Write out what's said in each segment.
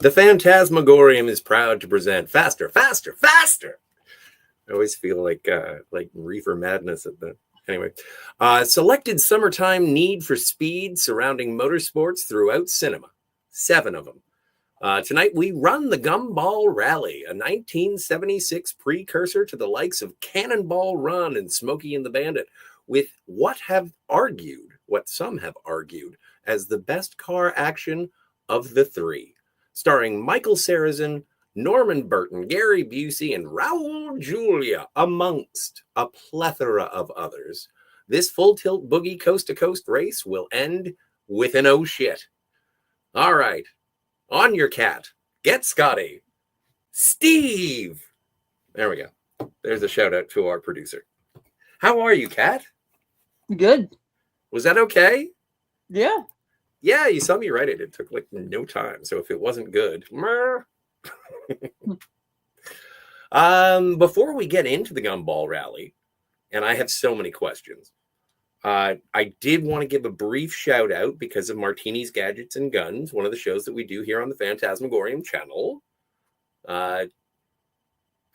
The Fantasmagorium is proud to present Faster, Faster, Faster. I always feel like Reefer Madness at the anyway. Selected summertime need for speed surrounding motorsports throughout cinema. 7 of them. Tonight we run the Gumball Rally, a 1976 precursor to the likes of Cannonball Run and Smokey and the Bandit, with what some have argued, as the best car action of the 3. Starring Michael Sarrazin, Norman Burton, Gary Busey, and Raul Julia, amongst a plethora of others. This full-tilt boogie coast-to-coast race will end with an oh shit. All right. On your cat. Get Scotty. Steve. There we go. There's a shout-out to our producer. How are you, Kat? Good. Was that okay? Yeah. Yeah, you saw me write it. It took like no time. So if it wasn't good. Before we get into the Gumball Rally, and I have so many questions, I did want to give a brief shout out because of Martini's Gadgets and Guns, one of the shows that we do here on the Fantasmagorium channel.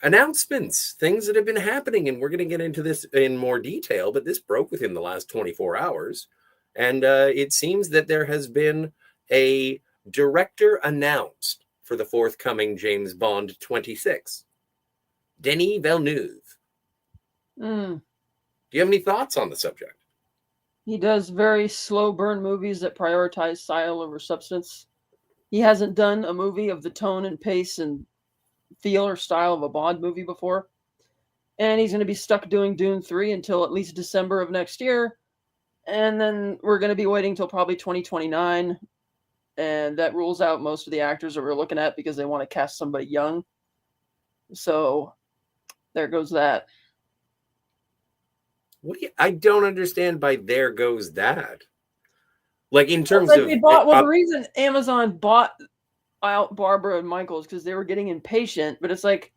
Announcements, things that have been happening, and we're going to get into this in more detail, but this broke within the last 24 hours. And it seems that there has been a director announced for the forthcoming James Bond 26. Denis Villeneuve. Do you have any thoughts on the subject? He does very slow burn movies that prioritize style over substance. He hasn't done a movie of the tone and pace and feel or style of a Bond movie before. And he's going to be stuck doing Dune 3 until at least December of next year. And then we're going to be waiting until probably 2029. And that rules out most of the actors that we're looking at because they want to cast somebody young. So there goes that. I don't understand by there goes that. Like in terms of... the reason Amazon bought out Barbara and Michael is because they were getting impatient. But it's like,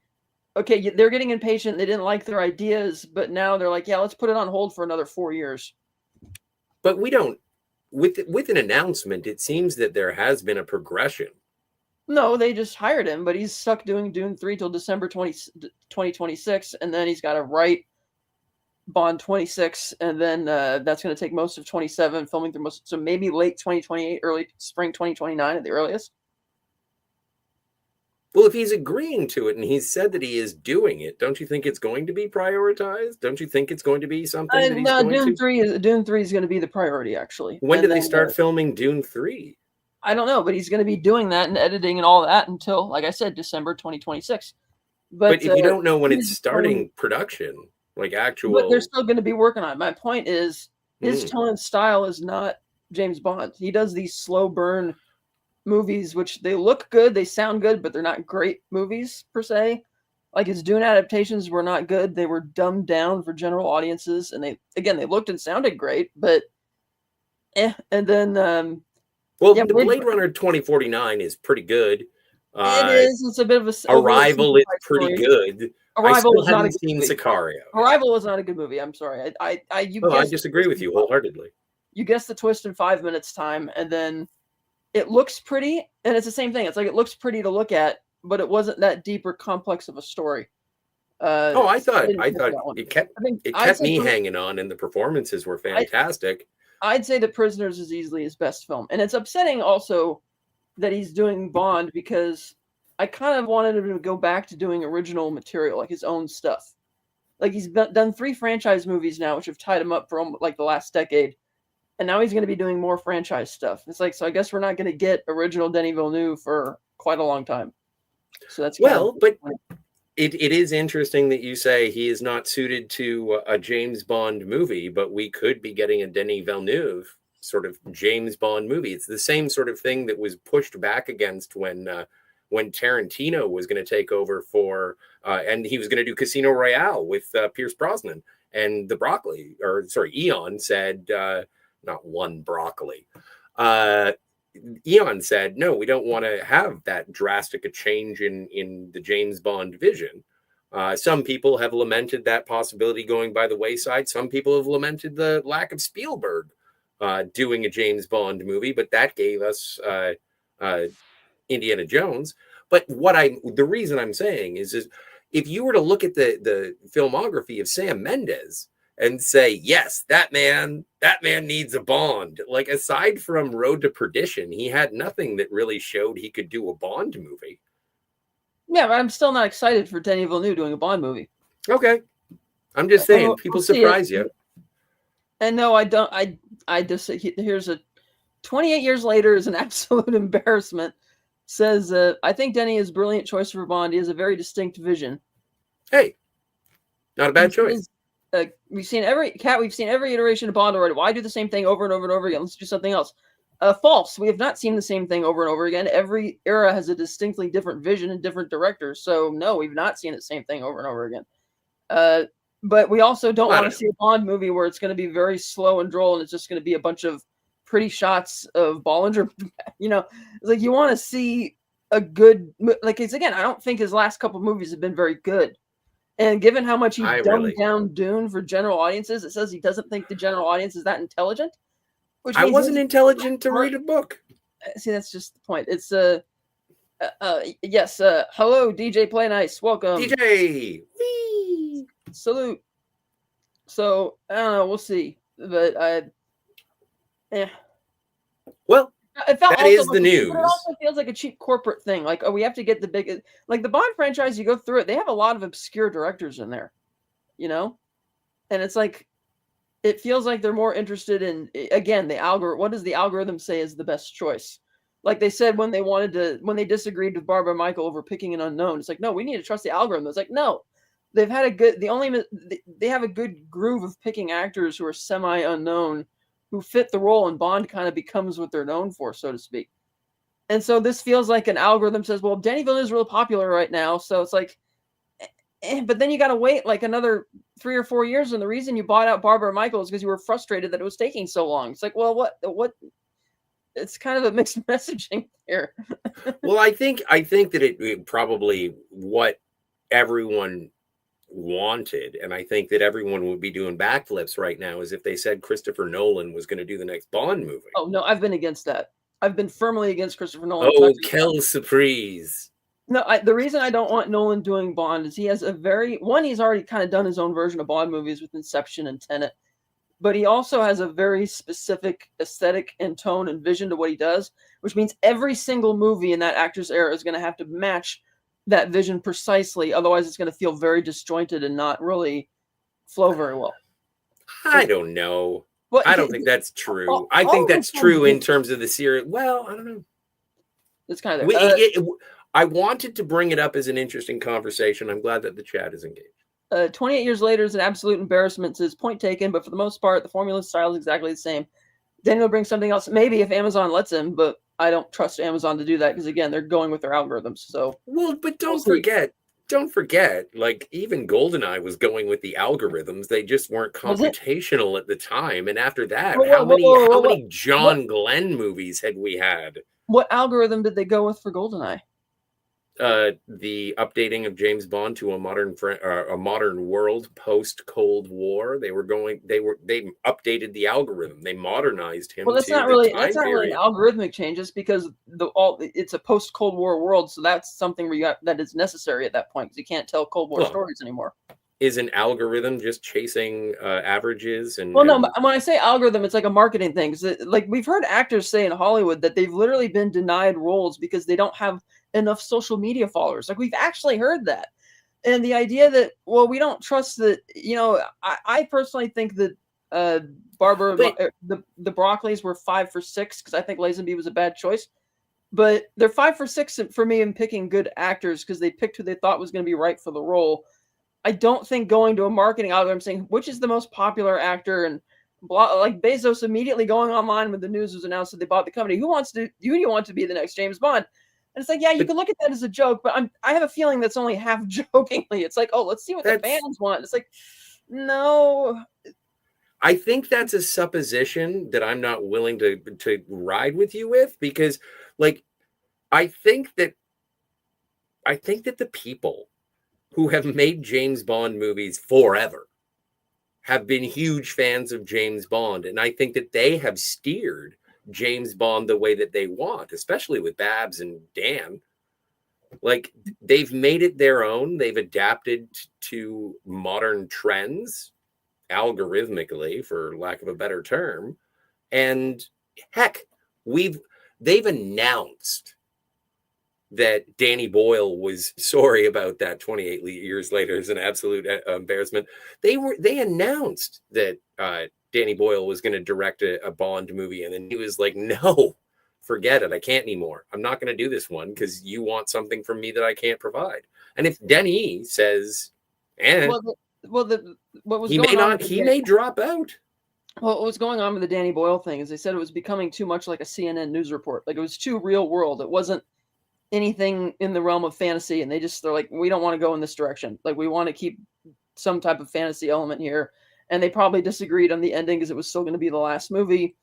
okay, they're getting impatient. They didn't like their ideas. But now they're like, yeah, let's put it on hold for another 4 years. But we don't... With an announcement, it seems that there has been a progression. No, they just hired him, but he's stuck doing Dune 3 till December 2026, and then he's got to write Bond 26, and then that's going to take most of 27, filming through so maybe late 2028, early spring 2029 at the earliest. Well, if he's agreeing to it and he's said that he is doing it, don't you think it's going to be prioritized? Don't you think it's going to be something that he's going Dune to? Dune 3 is going to be the priority, actually. When do they start filming Dune 3? I don't know, but he's going to be doing that and editing and all that until, like I said, December 2026. But if you don't know when it's starting production, like actual... But they're still going to be working on it. My point is, his tone and style is not James Bond. He does these slow burn movies, which they look good, they sound good, but they're not great movies, per se. Like his Dune adaptations were not good. They were dumbed down for general audiences, and they looked and sounded great, but and then... the Blade Runner 2049 is pretty good. It is. It's a bit of a... Arrival is pretty good. Arrival I still haven't seen Sicario. Arrival was not a good movie. I'm sorry. I disagree with you wholeheartedly. You guessed the twist in 5 minutes time, and then it looks pretty, and it's the same thing. It's like it looks pretty to look at, but it wasn't that deep or complex of a story. I thought it kept me hanging on, and the performances were fantastic. I'd say The Prisoners is easily his best film, and it's upsetting also that he's doing Bond because I kind of wanted him to go back to doing original material, like his own stuff. Like he's done 3 franchise movies now, which have tied him up for like the last decade. And now he's going to be doing more franchise stuff. It's like, so I guess we're not going to get original Denis Villeneuve for quite a long time. So that's but it is interesting that you say he is not suited to a James Bond movie, but we could be getting a Denis Villeneuve sort of James Bond movie. It's the same sort of thing that was pushed back against when Tarantino was going to take over and he was going to do Casino Royale with Pierce Brosnan, and Eon said, not one broccoli. Eon said, no, we don't want to have that drastic a change in the James Bond vision. Some people have lamented that possibility going by the wayside. Some people have lamented the lack of Spielberg doing a James Bond movie, but that gave us Indiana Jones. But the reason I'm saying is if you were to look at the filmography of Sam Mendes and say, yes, that man needs a Bond. Like, aside from Road to Perdition, he had nothing that really showed he could do a Bond movie. Yeah, but I'm still not excited for Denis Villeneuve doing a Bond movie. Okay. I'm just saying, people surprise you. And no, I don't. I just, here's a 28 years later is an absolute embarrassment. Says, I think Denny is a brilliant choice for Bond. He has a very distinct vision. Hey, not a bad choice. We've seen every iteration of Bond already. Why do the same thing over and over and over again? Let's do something else. False. We have not seen the same thing over and over again. Every era has a distinctly different vision and different directors. So no, we've not seen the same thing over and over again. But we also don't want to see a Bond movie where it's going to be very slow and droll and it's just going to be a bunch of pretty shots of Bollinger. It's like you want to see a good, like, it's, again, I don't think his last couple movies have been very good. And given how much he dumbed down Dune for general audiences, it says he doesn't think the general audience is that intelligent. I wasn't intelligent to read a book. See, that's just the point. It's yes. Hello, DJ Play Nice. Welcome, DJ. Whee! Salute. So I don't know. We'll see. But well, that is the news. It also feels like a cheap corporate thing. Like, oh, we have to get the big, like the Bond franchise. You go through it, they have a lot of obscure directors in there, and it's like, it feels like they're more interested in, again, the algorithm. What does the algorithm say is the best choice? Like they said when they disagreed with Barbara Michael over picking an unknown. It's like, no, we need to trust the algorithm. It's like, no, they've had they have a good groove of picking actors who are semi-unknown, who fit the role, and Bond kind of becomes what they're known for, so to speak. And so this feels like an algorithm says, well, Denis Villeneuve is really popular right now, so it's like, but then you got to wait like another 3 or 4 years, and the reason you bought out Barbara Michael is because you were frustrated that it was taking so long. It's like, well, what? It's kind of a mixed messaging here. Well, I think that it probably what everyone wanted, and I think that everyone would be doing backflips right now is if they said Christopher Nolan was going to do the next Bond movie. Oh no, I've been against that. I've been firmly against Christopher Nolan. Oh, quelle surprise! No, the reason I don't want Nolan doing Bond is he has he's already kind of done his own version of Bond movies with Inception and Tenet, but he also has a very specific aesthetic and tone and vision to what he does, which means every single movie in that actor's era is going to have to match that vision precisely. Otherwise, it's going to feel very disjointed and not really flow very well. I don't know. Well, I don't think that's true. I think that's true in terms of the series. Well, I don't know. It's kind of I wanted to bring it up as an interesting conversation. I'm glad that the chat is engaged. 28 years later is an absolute embarrassment. Says point taken, but for the most part, the formula style is exactly the same. Daniel will bring something else, maybe if Amazon lets him, but I don't trust Amazon to do that because, again, they're going with their algorithms. So but don't forget, like even GoldenEye was going with the algorithms. They just weren't computational at the time. And after that, how many John Glenn movies had we had? What algorithm did they go with for GoldenEye? The updating of James Bond to a modern world post Cold War. They updated the algorithm. They modernized him. Well, that's not really an algorithmic change. It's because it's a post Cold War world, so that's something that is necessary at that point because you can't tell Cold War stories anymore. Is an algorithm just chasing averages? No. When I say algorithm, it's like a marketing thing. Like we've heard actors say in Hollywood that they've literally been denied roles because they don't have enough social media followers. Like we've actually heard that. And the idea that, well, we don't trust that, I personally think that Barbara, the Broccoli's were 5 for 6 because I think Lazenby was a bad choice. But they're 5 for 6 for me in picking good actors because they picked who they thought was going to be right for the role. I don't think going to a marketing algorithm saying which is the most popular actor and blah, like Bezos immediately going online when the news was announced that they bought the company. Who do you want to be the next James Bond? And it's like, yeah, you can look at that as a joke, but I have a feeling that's only half jokingly. It's like, oh, let's see what the fans want. It's like, no. I think that's a supposition that I'm not willing to ride with you with because, like, I think that the people who have made James Bond movies forever have been huge fans of James Bond, and I think that they have steered James Bond the way that they want, especially with Babs and Dan. Like, they've made it their own. They've adapted to modern trends, algorithmically, for lack of a better term. And heck, they've announced that Danny Boyle was sorry about that 28 years later is an absolute embarrassment. They announced that Danny Boyle was going to direct a Bond movie, and then he was like, no, forget it. I can't anymore. I'm not going to do this one because you want something from me that I can't provide. And if Denis says, what was he going may on not, he may drop out. Well, what was going on with the Danny Boyle thing is they said it was becoming too much like a CNN news report. Like, it was too real world. It wasn't anything in the realm of fantasy, and they're like, we don't want to go in this direction. Like, we want to keep some type of fantasy element here. And they probably disagreed on the ending because it was still going to be the last movie.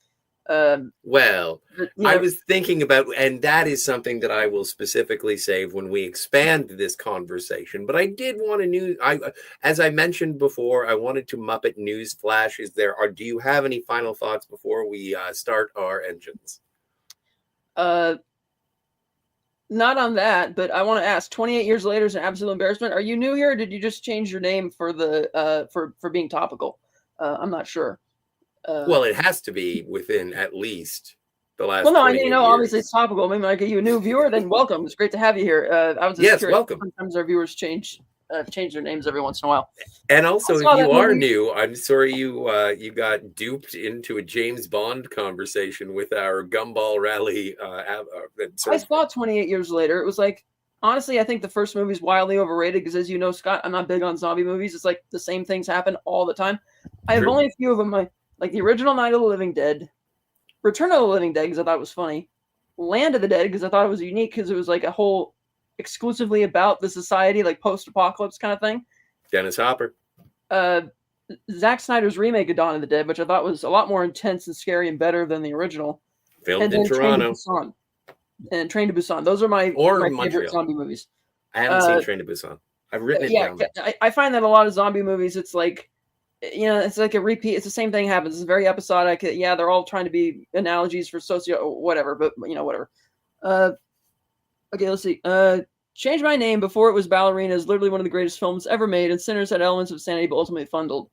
Well, I was thinking about, and that is something that I will specifically save when we expand this conversation. But I did want to as I mentioned before, I wanted to Muppet news flash. Do you have any final thoughts before we start our engines? Not on that, but I want to ask, 28 years later is an absolute embarrassment. Are you new here, or did you just change your name for the for being topical? I'm not sure. Well, it has to be within at least the last. Well, no, years. Obviously it's topical. I mean, like, are you a new viewer? Then welcome. It's great to have you here. I was just curious. Welcome. Sometimes our viewers change their names every once in a while. And also, if you are new, I'm sorry you got duped into a James Bond conversation with our Gumball rally. I saw 28 years later. It was like, honestly, I think the first movie is wildly overrated because, as you know, Scott, I'm not big on zombie movies. It's like the same things happen all the time. I have only a few of them. Like the original Night of the Living Dead, Return of the Living Dead because I thought it was funny, Land of the Dead because I thought it was unique because it was like a whole exclusively about the society, like post-apocalypse kind of thing. Dennis Hopper. Zack Snyder's remake of Dawn of the Dead, which I thought was a lot more intense and scary and better than the original. Filmed in Toronto. Train to Busan. Those are my favorite zombie movies. I haven't seen Train to Busan. I've written it down. I find that a lot of zombie movies, it's like, it's like a repeat. It's the same thing happens. It's very episodic. Yeah, they're all trying to be analogies for whatever, but whatever. Okay, let's see. Change My Name before it was Ballerina is literally one of the greatest films ever made, and Sinners had elements of sanity but ultimately fumbled.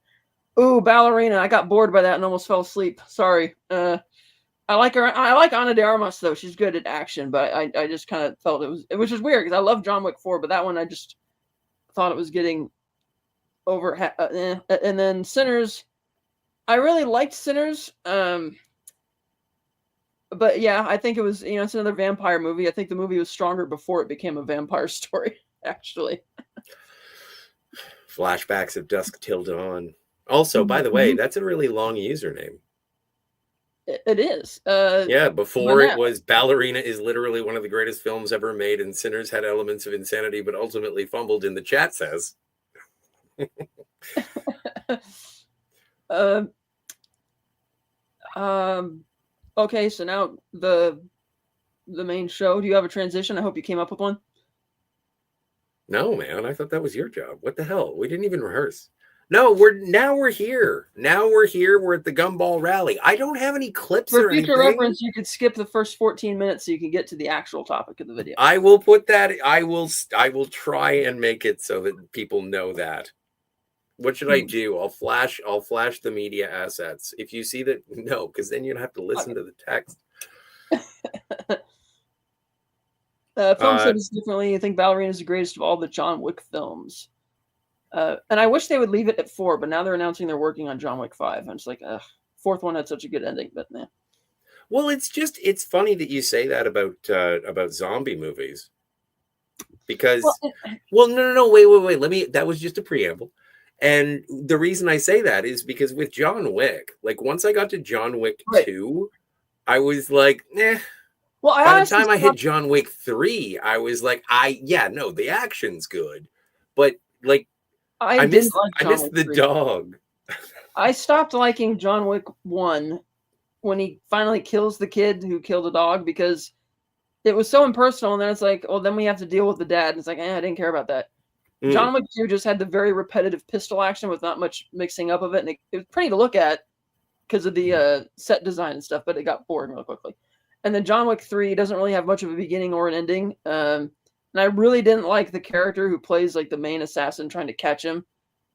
Ooh, Ballerina. I got bored by that and almost fell asleep. Sorry. I like her. I like Ana de Armas though. She's good at action, but I just kind of felt which is weird because I love John Wick 4, but that one I just thought it was getting over. And then Sinners, I really liked Sinners. But yeah, I think it was, it's another vampire movie. I think the movie was stronger before it became a vampire story, actually. Flashbacks of Dusk Till Dawn. Also, by the way, that's a really long username. It is. Yeah, before it was Ballerina is literally one of the greatest films ever made, and Sinners had elements of insanity, but ultimately fumbled, in the chat says. Okay, so now the main show. Do you have a transition? I hope you came up with one. No, man. I thought that was your job. What the hell? We didn't even rehearse. No, we're here. We're at the Gumball rally. I don't have any clips or anything. For future reference, you could skip the first 14 minutes so you can get to the actual topic of the video. I will put that. I will try and make it so that people know that. What should I do? I'll flash the media assets. If you see that, no, because then you'd have to listen to the text. Film said this differently. I think Ballerina is the greatest of all the John Wick films. And I wish they would leave it at 4, but now they're announcing they're working on John Wick 5. I'm just like, fourth one had such a good ending, but nah. Well, it's funny that you say that about zombie movies. Because no, wait. That was just a preamble. And the reason I say that is because with John Wick, like once I got to John Wick 2, I was like, eh. Well, by the time I hit John Wick 3, I was like, the action's good. But like, I missed the dog. I stopped liking John Wick 1 when he finally kills the kid who killed the dog because it was so impersonal. And then it's like, then we have to deal with the dad. And it's like, I didn't care about that. John Wick 2 just had the very repetitive pistol action with not much mixing up of it. And it was pretty to look at. because of the set design and stuff, but it got boring real quickly. And then John Wick 3 doesn't really have much of a beginning or an ending. And I really didn't like the character who plays like the main assassin trying to catch him.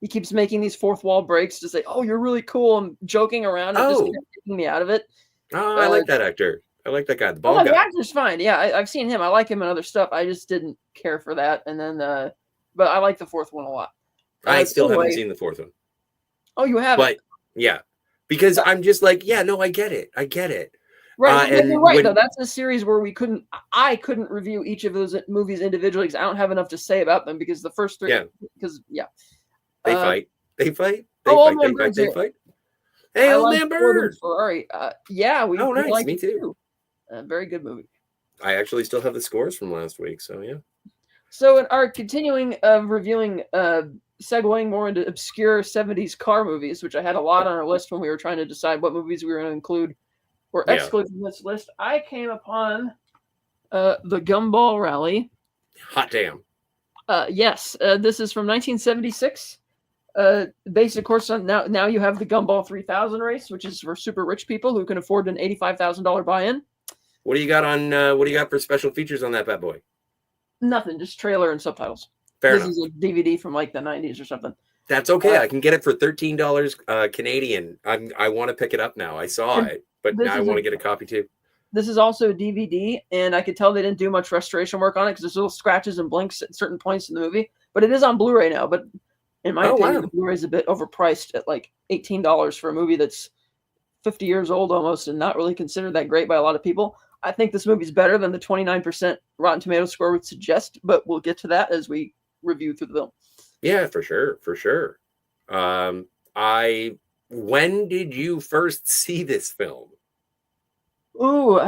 He keeps making these fourth wall breaks to say, "Oh, you're really cool," and joking around and just kept taking me out of it. Oh, I like that actor. I like that guy, the bald Oh, guy. the actor's fine. Yeah, I've seen him. I like him in other stuff. I just didn't care for that. And then, but I like the fourth one a lot. I still haven't seen the fourth one. Oh, you haven't? But yeah, because I'm just like, yeah, no, I get it. Right, and you're right. Though that's a series where I couldn't review each of those movies individually because I don't have enough to say about them because the first three. Yeah. Because they fight. They fight. Hey, Old Man Bird. Ferrari. Yeah, we. Oh, nice. We like Me too. Very good movie. I actually still have the scores from last week, so yeah. So in our continuing reviewing, segueing more into obscure 70s car movies, which I had a lot on our list when we were trying to decide what movies we were going to include or exclude from this list, I came upon the Gumball Rally. Hot damn. Yes, this is from 1976. Based, of course, on now you have the Gumball 3000 race, which is for super rich people who can afford an $85,000 buy-in. What do you got on? What do you got for special features on that bad boy? Nothing, just trailer and subtitles. Fair this enough. Is a DVD from like the 90s or something. That's okay. I can get it for $13 Canadian. I want to pick it up now. I saw it, but now I want to get a copy too. This is also a DVD, and I could tell they didn't do much restoration work on it because there's little scratches and blinks at certain points in the movie. But it is on Blu-ray now. But in my opinion, the Blu-ray is a bit overpriced at like $18 for a movie that's 50 years old almost and not really considered that great by a lot of people. I think this movie's better than the 29% Rotten Tomatoes score would suggest, but we'll get to that as we review through the film. Yeah, for sure. When did you first see this film? Ooh,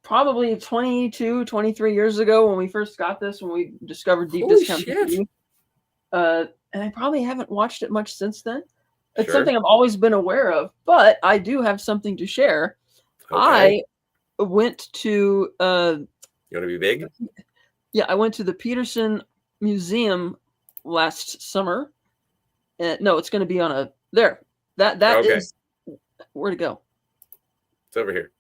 probably 22, 23 years ago when we first got this, when we discovered Deep Discount TV. And I probably haven't watched it much since then. It's something I've always been aware of, but I do have something to share. Okay. I went to you want to be big? Yeah, I went to the Peterson Museum last summer. No, it's going to be on a there. That is where to go. It's over here.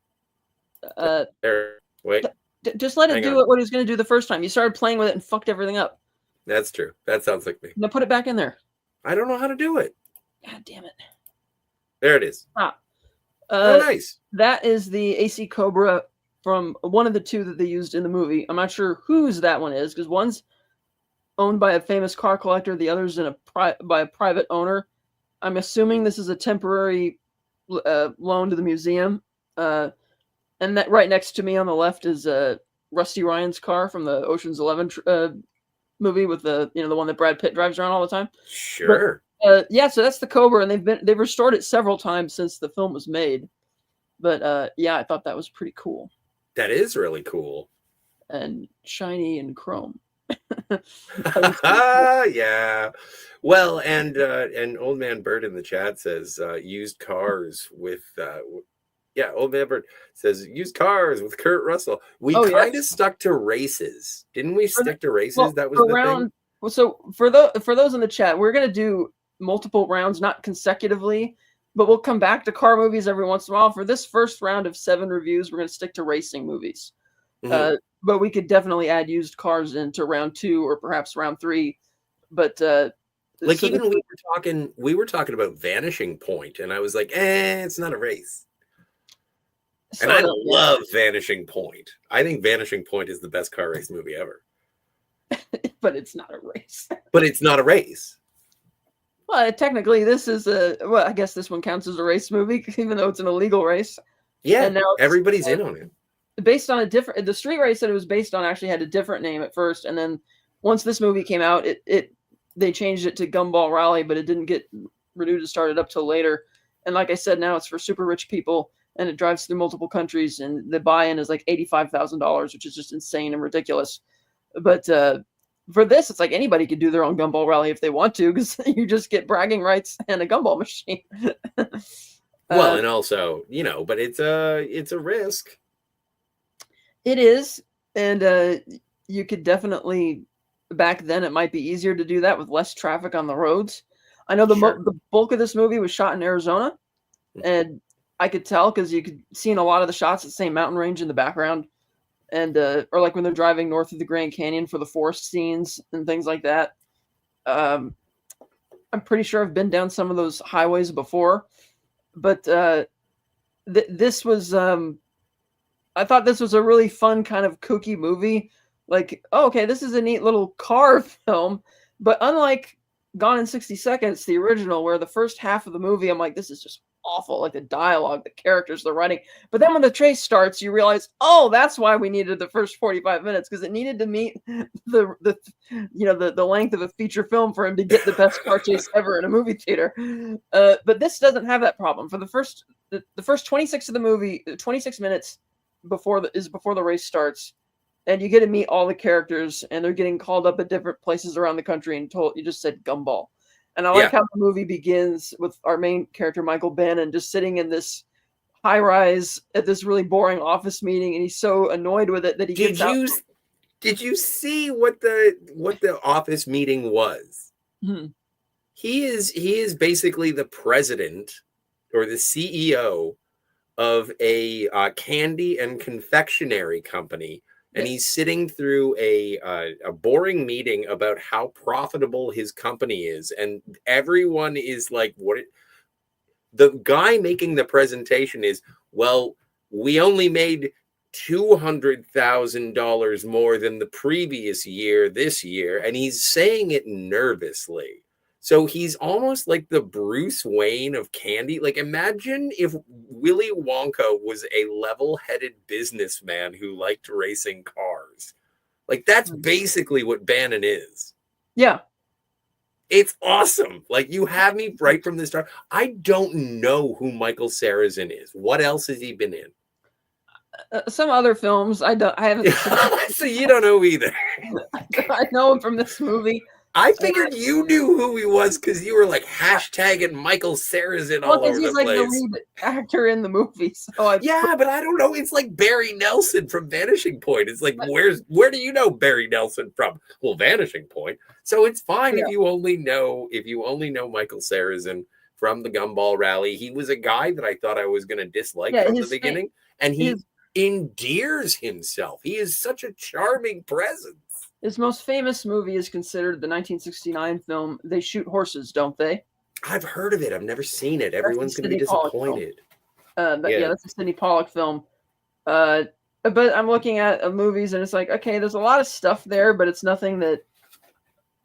There. Wait. Just let it do what it was going to do the first time. You started playing with it and fucked everything up. That's true. That sounds like me. Now put it back in there. I don't know how to do it. God damn it. There it is. Nice. That is the AC Cobra from one of the two that they used in the movie. I'm not sure whose that one is because one's owned by a famous car collector. The other's by a private owner. I'm assuming this is a temporary loan to the museum. And that right next to me on the left is Rusty Ryan's car from the Ocean's 11 movie with the one that Brad Pitt drives around all the time. Sure. But, so that's the Cobra, and they've restored it several times since the film was made. But I thought that was pretty cool. That is really cool. And shiny and chrome. Yeah. Well, and Old Man Bird in the chat says used cars with Old Man Bird says used cars with Kurt Russell. We kind of stuck to races. Didn't we stick to races? Well, that was the thing. Well, so for those in the chat, we're going to do multiple rounds, not consecutively, but we'll come back to car movies every once in a while. For this first round of 7 reviews, we're going to stick to racing movies. Mm-hmm. But we could definitely add used cars into round 2 or perhaps round 3. But we were talking about Vanishing Point, and I was like, it's not a race. And I love Vanishing Point. I think Vanishing Point is the best car race movie ever. But it's not a race. But it's not a race. Well, technically, this is I guess this one counts as a race movie, even though it's an illegal race. Yeah, and now everybody's in on it. Based on the street race that it was based on actually had a different name at first, and then once this movie came out, they changed it to Gumball Rally, but it didn't get renewed and started up till later. And like I said, now it's for super rich people, and it drives through multiple countries, and the buy-in is like $85,000, which is just insane and ridiculous. But for this, it's like anybody could do their own Gumball Rally if they want to, because you just get bragging rights and a gumball machine. Well, and also, but it's a risk. It is, and you could definitely, back then it might be easier to do that with less traffic on the roads. I know the bulk of this movie was shot in Arizona, and I could tell because you could see in a lot of the shots the same mountain range in the background, and or like when they're driving north of the Grand Canyon for the forest scenes and things like that. Um, I'm pretty sure I've been down some of those highways before, but this was I thought this was a really fun kind of kooky movie. Like, oh, okay, this is a neat little car film, but unlike Gone in 60 Seconds, the original, where the first half of the movie, I'm like, this is just awful. Like the dialogue, the characters, the writing. But then when the chase starts, you realize, oh, that's why we needed the first 45 minutes because it needed to meet the length of a feature film for him to get the best car chase ever in a movie theater. But this doesn't have that problem. For the first 26 of the movie, 26 minutes before the race starts, and you get to meet all the characters, and they're getting called up at different places around the country and told, you just said Gumball. And I like how the movie begins with our main character, Michael Bannon, just sitting in this high rise at this really boring office meeting, and he's so annoyed with it that he gets out. Did you see what the office meeting was? Hmm. He is basically the president or the CEO of a candy and confectionery company. And he's sitting through a boring meeting about how profitable his company is. And everyone is like, the guy making the presentation is, well, we only made $200,000 more than the previous year this year. And he's saying it nervously. So he's almost like the Bruce Wayne of candy. Like, imagine if Willy Wonka was a level-headed businessman who liked racing cars. Like, that's basically what Bannon is. Yeah. It's awesome. Like, you have me right from the start. I don't know who Michael Sarrazin is. What else has he been in? Some other films. I haven't seen. So you don't know either. I know him from this movie. I figured you knew who he was because you were like hashtagging Michael Sarrazin all over the place. He's like the lead actor in the movie. So but I don't know. It's like Barry Nelson from Vanishing Point. It's like, where do you know Barry Nelson from? Well, Vanishing Point. So it's fine if you only know Michael Sarrazin from the Gumball Rally. He was a guy that I thought I was going to dislike from the beginning, and he endears himself. He is such a charming presence. His most famous movie is considered the 1969 film They Shoot Horses, Don't They? I've heard of it. I've never seen it. Everyone's going to be disappointed. That's a Sidney Pollack film. But I'm looking at movies, and it's like, okay, there's a lot of stuff there, but it's nothing that,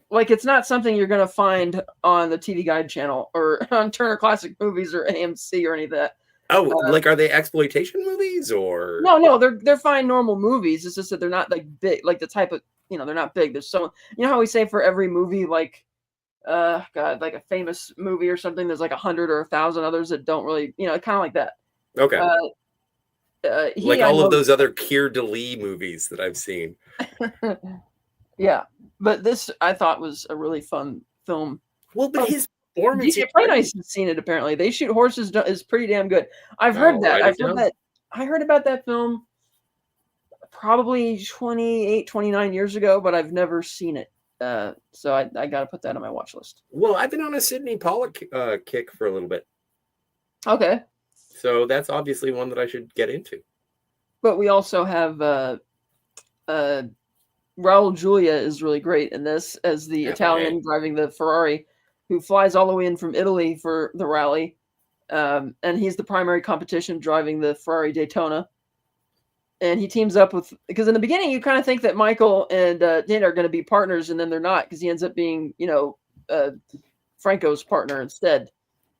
like, it's not something you're going to find on the TV Guide channel or on Turner Classic Movies or AMC or any of that. Oh, like, are they exploitation movies or? No, they're fine normal movies. It's just that they're not like big, like the type of, they're not big. There's so, how we say for every movie, like, like a famous movie or something, there's like 100 or 1,000 others that don't really, kind of like that. Okay. Like all of those other Keir Dullea movies that I've seen. Yeah, but this I thought was a really fun film. Well, but his performance. DJ Play Nice has seen it. Apparently, They Shoot Horses is pretty damn good. I've heard that. I heard about that film probably 28, 29 years ago, but I've never seen it. So I got to put that on my watch list. Well, I've been on a Sidney Pollack kick for a little bit. Okay. So that's obviously one that I should get into. But we also have Raul Julia is really great in this as the Italian driving the Ferrari, who flies all the way in from Italy for the rally. And he's the primary competition driving the Ferrari Daytona. And he teams up with, because in the beginning you kind of think that Michael and Dana are going to be partners, and then they're not, because he ends up being, Franco's partner instead.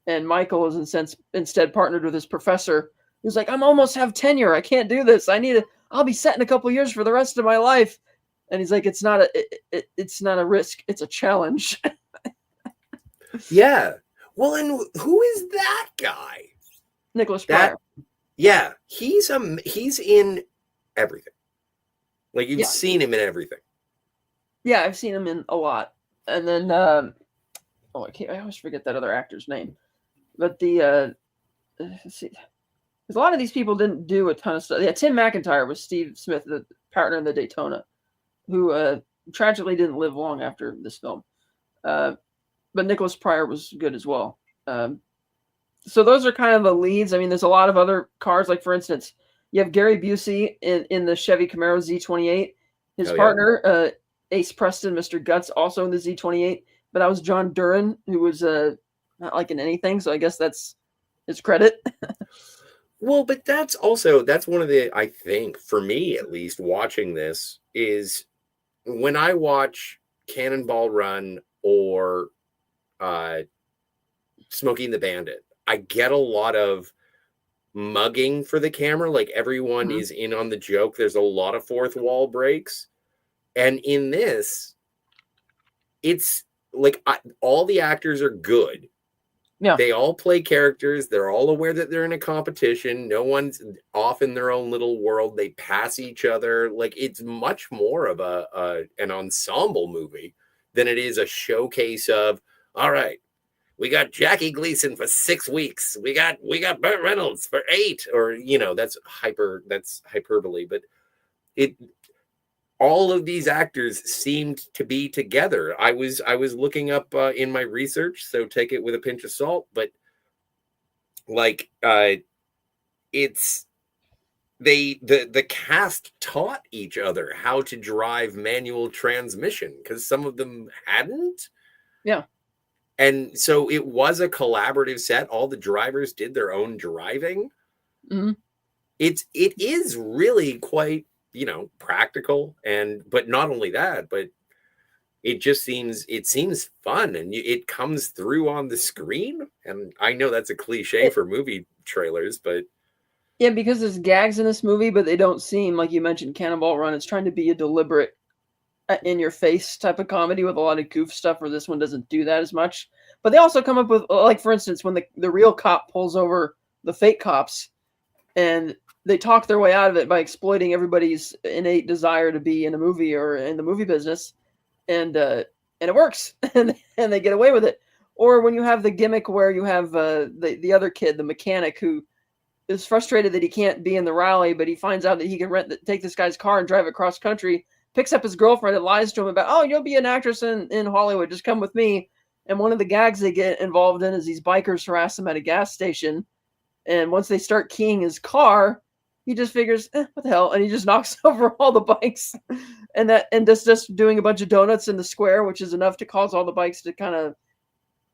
And Michael is instead partnered with his professor, who's like, I'm almost have tenure. I can't do this. I'll be set in a couple of years for the rest of my life. And he's like, it's not a risk. It's a challenge. Yeah. Well, and who is that guy? Nicholas Pryor. Yeah. He's in everything. Like, you've seen him in everything. Yeah, I've seen him in a lot. And then, I always forget that other actor's name. But let's see. Because a lot of these people didn't do a ton of stuff. Yeah, Tim McIntyre was Steve Smith, the partner in the Daytona, who tragically didn't live long after this film. But Nicholas Pryor was good as well. So those are kind of the leads. I mean, there's a lot of other cars. Like for instance, you have Gary Busey in the Chevy Camaro Z28. His Hell yeah. partner, Ace Preston, Mr. Guts, also in the Z28. But that was John Duran, who was not like in anything. So I guess that's his credit. Well, but that's one of the, I think, for me at least, watching this is when I watch Cannonball Run or Smoking the Bandit, I get a lot of mugging for the camera. Like everyone is in on the joke. There's a lot of fourth wall breaks. And in this, it's like all the actors are good. Yeah. They all play characters. They're all aware that they're in a competition. No one's off in their own little world. They pass each other. Like it's much more of an ensemble movie than it is a showcase of, all right, we got Jackie Gleason for 6 weeks. We got Burt Reynolds for 8, or that's hyperbole, but all of these actors seemed to be together. I was looking up in my research, so take it with a pinch of salt, but like it's the cast taught each other how to drive manual transmission because some of them hadn't. Yeah. And so it was a collaborative set. All the drivers did their own driving. It is really quite, practical, but not only that, but it seems fun, and it comes through on the screen. And I know that's a cliche for movie trailers, but yeah, because there's gags in this movie, but they don't seem, like you mentioned, Cannonball Run. It's trying to be a deliberate, in your face type of comedy with a lot of goof stuff, where this one doesn't do that as much. But they also come up with, like, for instance, when the real cop pulls over the fake cops, and they talk their way out of it by exploiting everybody's innate desire to be in a movie or in the movie business, and it works, and they get away with it. Or when you have the gimmick where you have the other kid, the mechanic, who is frustrated that he can't be in the rally, but he finds out that he can take this guy's car and drive it cross country, picks up his girlfriend and lies to him about, oh, you'll be an actress in Hollywood, just come with me. And one of the gags they get involved in is these bikers harass him at a gas station. And once they start keying his car, he just figures, what the hell? And he just knocks over all the bikes and just doing a bunch of donuts in the square, which is enough to cause all the bikes to kind of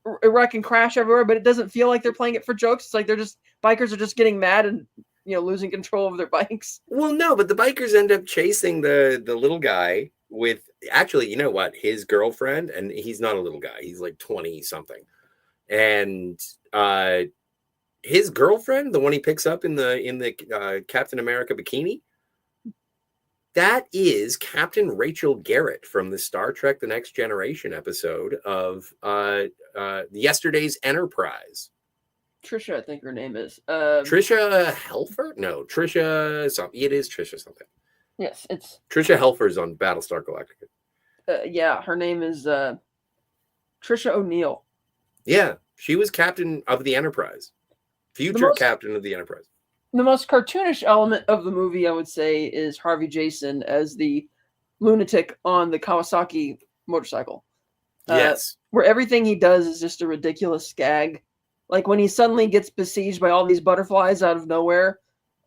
wreck and crash everywhere. But it doesn't feel like they're playing it for jokes. It's like bikers are just getting mad and losing control of their bikes. Well, no, but the bikers end up chasing the little guy with, actually, you know what, his girlfriend, and he's not a little guy, he's like 20 something, and his girlfriend, the one he picks up in the Captain America bikini, that is Captain Rachel Garrett from the Star Trek The Next Generation episode of Yesterday's Enterprise. Trisha, I think her name is. Trisha Helfer? No, Trisha something. It is Trisha something. Yes, it's Trisha Helfer's on Battlestar Galactica. Yeah, her name is Trisha O'Neill. Yeah, she was captain of the Enterprise. Future captain of the Enterprise. The most cartoonish element of the movie, I would say, is Harvey Jason as the lunatic on the Kawasaki motorcycle. Yes. Where everything he does is just a ridiculous gag. Like when he suddenly gets besieged by all these butterflies out of nowhere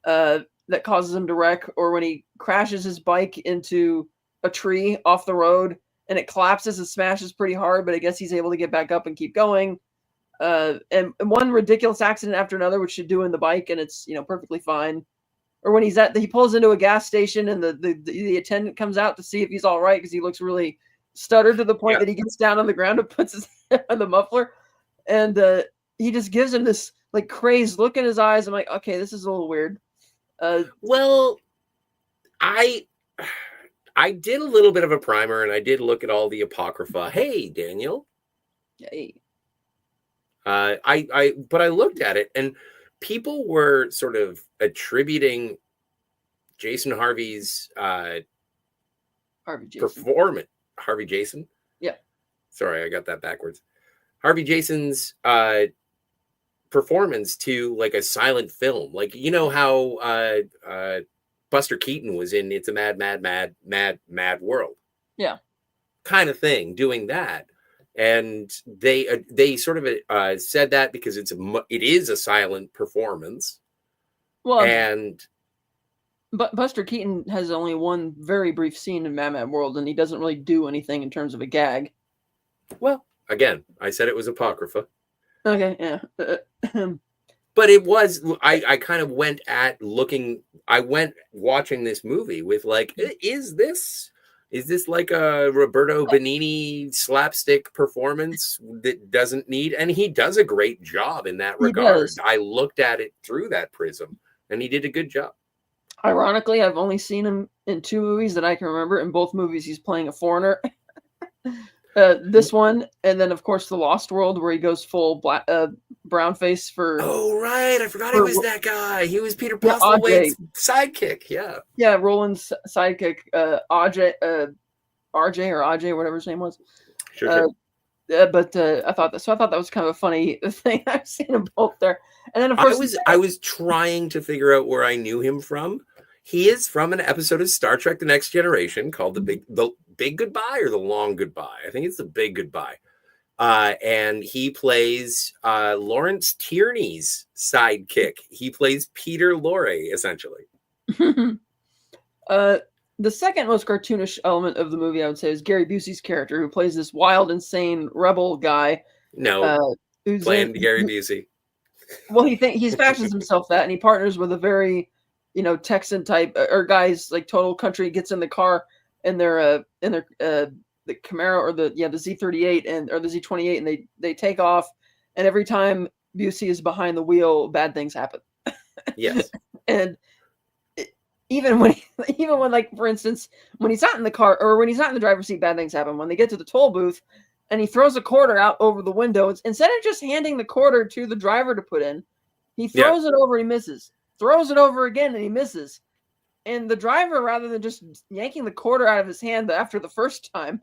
that causes him to wreck, or when he crashes his bike into a tree off the road and it collapses and smashes pretty hard, but I guess he's able to get back up and keep going. And one ridiculous accident after another, which should do in the bike, and it's perfectly fine. Or when he pulls into a gas station and the attendant comes out to see if he's all right because he looks really stuttered to the point that he gets down on the ground and puts his head on the muffler, and he just gives him this like crazed look in his eyes. I'm like, okay, this is a little weird. Well, I did a little bit of a primer, and I did look at all the Apocrypha. Hey, Daniel. Hey. But I looked at it, and people were sort of attributing Jason Harvey's performance. Harvey Jason? Yeah. Sorry, I got that backwards. Harvey Jason's performance to like a silent film. Like, you know how Buster Keaton was in It's a Mad, Mad, Mad, Mad, Mad World. Yeah. Kind of thing, doing that. and they sort of said that because it is a silent performance, Well, and but Buster Keaton has only one very brief scene in Mad Mad World, and he doesn't really do anything in terms of a gag. well, again, I said it was apocrypha. Okay, yeah. But it was, I kind of went watching this movie with like, is this like a Roberto Benigni slapstick performance that doesn't need, and he does a great job in that regard. I looked at it through that prism, and he did a good job. Ironically, I've only seen him in 2 movies that I can remember. In both movies, he's playing a foreigner. This one, and then of course the Lost World, where he goes full black, brown face for. Oh right, I forgot he was that guy. He was Peter Postlethwaite's sidekick. Yeah, Roland's sidekick, RJ or Aj, whatever his name was. Sure. But I thought that was kind of a funny thing. I've seen them both there, and then of course I was trying to figure out where I knew him from. He is from an episode of Star Trek: The Next Generation called the Big Goodbye or the Long Goodbye. I think it's the Big Goodbye. And he plays Lawrence Tierney's sidekick. He plays Peter Lorre, essentially. The second most cartoonish element of the movie, I would say, is Gary Busey's character, who plays this wild, insane rebel guy. Who's playing Gary Busey. Well, he fashions himself that, and he partners with a very, Texan type or guys like total country. Gets in the car and the Camaro or the Z38 or the Z28, and they take off. And every time Busey is behind the wheel, bad things happen. Yes. And even when like, for instance, when he's not in the car or when he's not in the driver's seat, bad things happen. When they get to the toll booth and he throws a quarter out over the window, instead of just handing the quarter to the driver to put in, he throws it over and he misses. Throws it over again and he misses. And the driver, rather than just yanking the quarter out of his hand after the first time,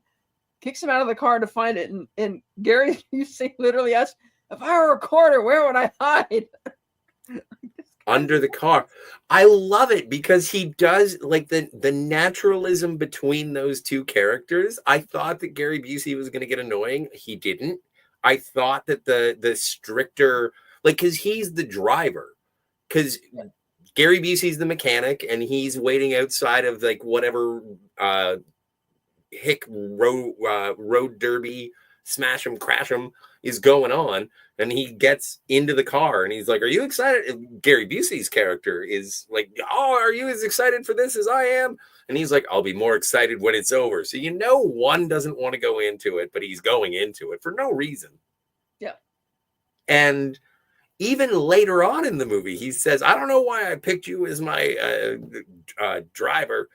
kicks him out of the car to find it. And Gary, you see, literally asks, if I were a quarter, where would I hide? Under the car. I love it because he does like the naturalism between those two characters. I thought that Gary Busey was going to get annoying. He didn't. I thought that the stricter, like, because he's the driver. Because Gary Busey's the mechanic, and he's waiting outside of like whatever hick road derby, smash 'em, crash 'em is going on, and he gets into the car, and he's like, "Are you excited?" Gary Busey's character is like, "Oh, are you as excited for this as I am?" And he's like, "I'll be more excited when it's over." So one doesn't want to go into it, but he's going into it for no reason. Yeah, and even later on in the movie, he says, "I don't know why I picked you as my driver."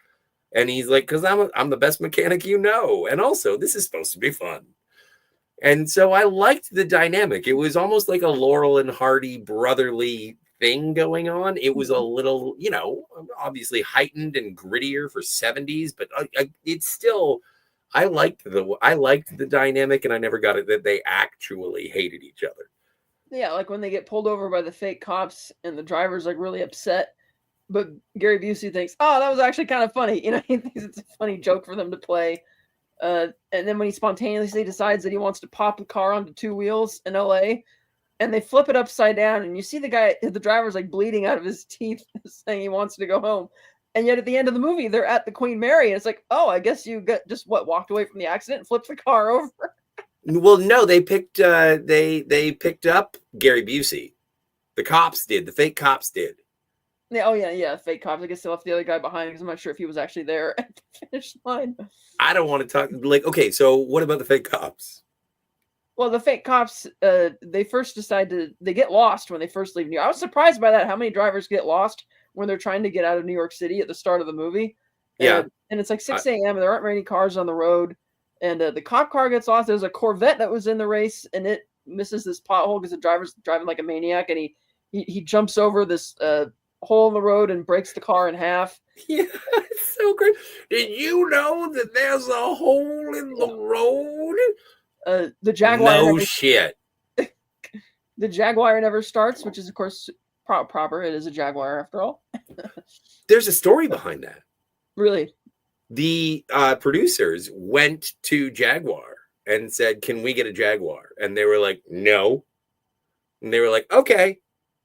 And he's like, "Because I'm the best mechanic you know. And also, this is supposed to be fun." And so I liked the dynamic. It was almost like a Laurel and Hardy brotherly thing going on. It was a little, obviously heightened and grittier for 70s, but it's still, I liked the dynamic, and I never got it that they actually hated each other. Yeah, like when they get pulled over by the fake cops and the driver's like really upset, but Gary Busey thinks, "Oh, that was actually kind of funny." He thinks it's a funny joke for them to play. And then when he spontaneously decides that he wants to pop the car onto 2 wheels in LA, and they flip it upside down, and you see the driver's like bleeding out of his teeth, saying he wants to go home. And yet at the end of the movie, they're at the Queen Mary, and it's like, "Oh, I guess you walked away from the accident and flipped the car over." Well, no, they picked they picked up Gary Busey. The cops did. The fake cops did. Yeah, oh yeah, fake cops. I guess they left the other guy behind because I'm not sure if he was actually there at the finish line. I don't want to talk. Like, okay, so what about the fake cops? Well, the fake cops, they first they get lost when they first leave New York. I was surprised by that. How many drivers get lost when they're trying to get out of New York City at the start of the movie? Yeah, and it's like 6 a.m. and there aren't many cars on the road. And the cop car gets lost. There's a Corvette that was in the race, and it misses this pothole because the driver's driving like a maniac, and he jumps over this hole in the road and breaks the car in half. Yeah, it's so great. Did you know that there's a hole in the road? The Jaguar. Shit. The Jaguar never starts, which is of course proper. It is a Jaguar after all. There's a story behind that. Really? The producers went to Jaguar and said, "Can we get a Jaguar?" And they were like, "No." And they were like, "Okay."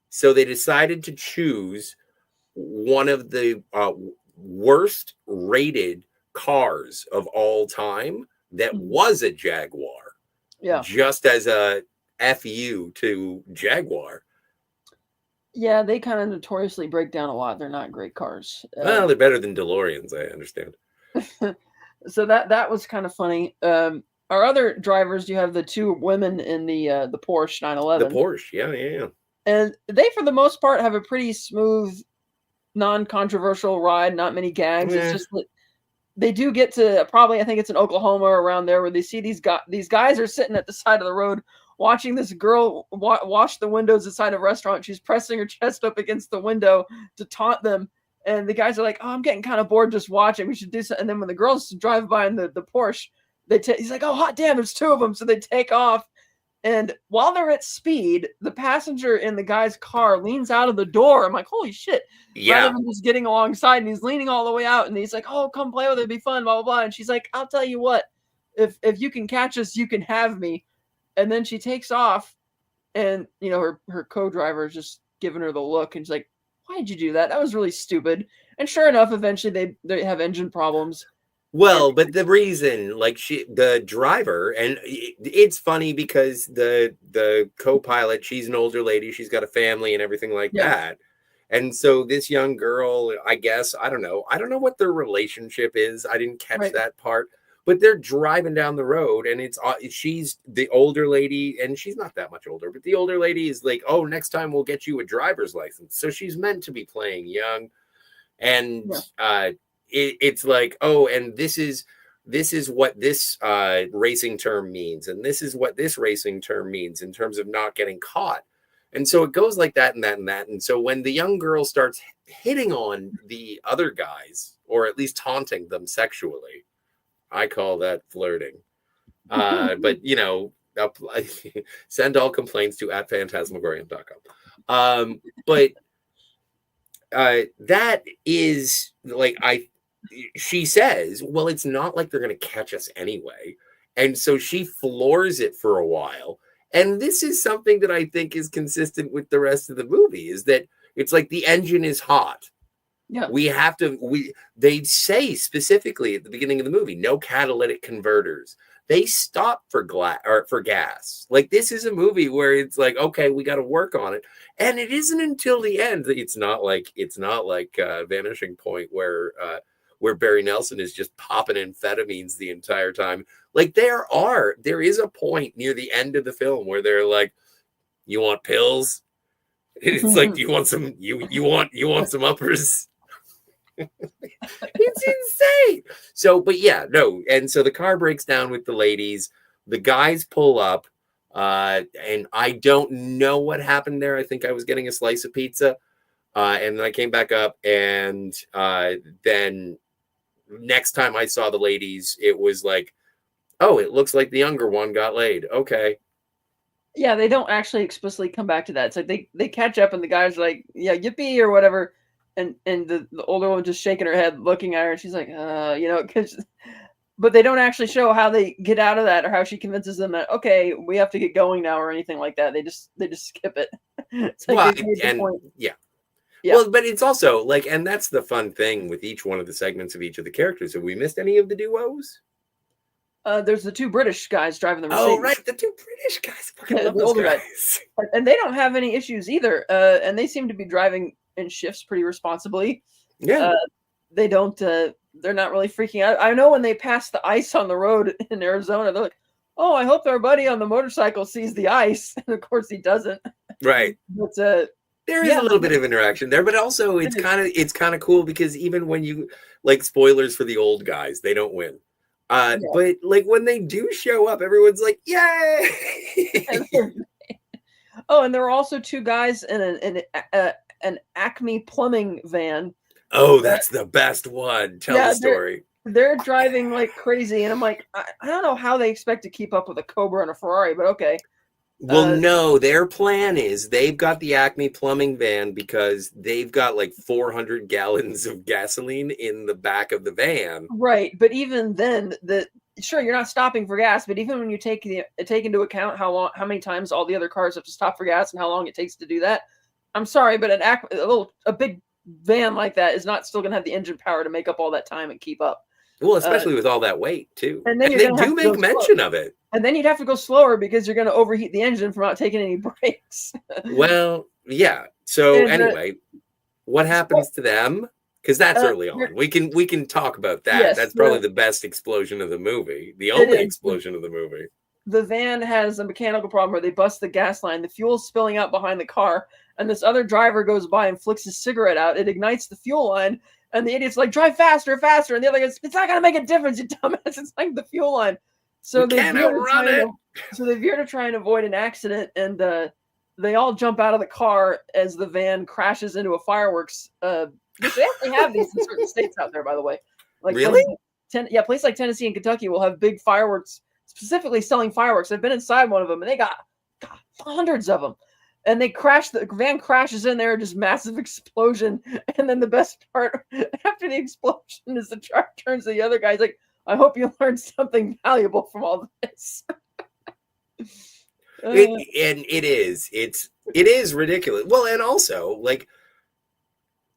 So they decided to choose one of the worst rated cars of all time that was a Jaguar. Yeah. Just as a FU to Jaguar. Yeah, they kind of notoriously break down a lot. They're not great cars. Well, they're better than DeLoreans, I understand. So that was kind of funny. Our other drivers, you have the two women in the Porsche 911. The Porsche, yeah. And they, for the most part, have a pretty smooth, non-controversial ride. Not many gags. It's just that they do get to probably, I think it's in Oklahoma or around there, where they see these guys are sitting at the side of the road watching this girl wash the windows inside a restaurant. She's pressing her chest up against the window to taunt them. And the guys are like, "Oh, I'm getting kind of bored just watching. We should do something." And then when the girls drive by in the Porsche, he's like, "Oh, hot damn, there's two of them." So they take off. And while they're at speed, the passenger in the guy's car leans out of the door. I'm like, holy shit. Yeah. Rather than just getting alongside, and he's leaning all the way out, and he's like, "Oh, come play with it, it'd be fun, blah, blah, blah." And she's like, "I'll tell you what, if you can catch us, you can have me." And then she takes off, and her co-driver is just giving her the look, and she's like, "Why did you do that? That was really stupid." And sure enough, eventually they have engine problems. Well, but the reason, like, the driver, and it's funny because the co-pilot, she's an older lady, she's got a family and everything like that. And so this young girl, I guess, I don't know what their relationship is. I didn't catch that part. But they're driving down the road, and she's the older lady, and she's not that much older, but the older lady is like, "Oh, next time we'll get you a driver's license." So she's meant to be playing young. And it's like, "Oh, and this is what this racing term means, and this is what this racing term means in terms of not getting caught." And so it goes like that and that and that. And so when the young girl starts hitting on the other guys, or at least taunting them sexually, I call that flirting. But send all complaints to @fantasmagorium.com. But that is like, she says, "Well, it's not like they're going to catch us anyway." And so she floors it for a while. And this is something that I think is consistent with the rest of the movie, is that it's like the engine is hot. Yeah. They say specifically at the beginning of the movie, no catalytic converters. They stop for gas. Like, this is a movie where it's like, okay, we got to work on it. And it isn't until the end that it's not like Vanishing Point where Barry Nelson is just popping amphetamines the entire time. Like, there is a point near the end of the film where they're like, "You want pills?" And it's like, "You want some some uppers?" It's insane. So, but yeah, no. And so the car breaks down with the ladies. The guys pull up, and I don't know what happened there. I think I was getting a slice of pizza, and then I came back up, and then next time I saw the ladies, it was like, "Oh, it looks like the younger one got laid." Okay. Yeah, they don't actually explicitly come back to that. It's like they catch up, and the guy's like, "Yeah, yippee," or whatever. And the older one just shaking her head, looking at her, and she's like, but they don't actually show how they get out of that, or how she convinces them that, okay, we have to get going now, or anything like that. They just skip it. It's like yeah. Well, but it's also like, and that's the fun thing with each one of the segments of each of the characters. Have we missed any of the duos? There's the two British guys driving the Mercedes. Oh, right, the two British guys. I fucking love those guys. And they don't have any issues either. And they seem to be driving in shifts pretty responsibly. Yeah. They don't. They're not really freaking out. I know when they pass the ice on the road in Arizona, they're like, "Oh, I hope our buddy on the motorcycle sees the ice." And of course, he doesn't. Right. But there is a little bit of interaction there, but also it's kind of cool because even when you, like, spoilers for the old guys, they don't win. But like when they do show up, everyone's like, "Yay!" Oh, and there are also two guys in an Acme plumbing van. Oh, that's the best one. Tell the story. They're driving like crazy, and I'm like, I don't know how they expect to keep up with a Cobra and a Ferrari, but okay. Well, no, their plan is they've got the Acme plumbing van because they've got like 400 gallons of gasoline in the back of the van. Right, but even then, sure, you're not stopping for gas, but even when you take into account how many times all the other cars have to stop for gas and how long it takes to do that, I'm sorry, but a big van like that is not still going to have the engine power to make up all that time and keep up. Well, especially with all that weight too. And then they do make mention of it. And then you'd have to go slower because you're going to overheat the engine from not taking any brakes. Well, yeah. So anyway, what happens to them? Because that's early on. We can talk about that. Yes, that's probably the best explosion of the movie. The only explosion of the movie. The van has a mechanical problem where they bust the gas line. The fuel's spilling out behind the car, and this other driver goes by and flicks his cigarette out. It ignites the fuel line, and the idiot's like, drive faster, faster. And the other goes, it's not going to make a difference, you dumbass. It's like the fuel line. So they veer to try and avoid an accident, and they all jump out of the car as the van crashes into a fireworks. Which they actually have these in certain states out there, by the way. Like really? Places like Tennessee and Kentucky will have big fireworks, specifically selling fireworks. I've been inside one of them, and they got hundreds of them. And the van crashes in there, just massive explosion. And then the best part, after the explosion, is the truck turns to the other guy. He's like, I hope you learned something valuable from all this. It is ridiculous. Well, and also, like,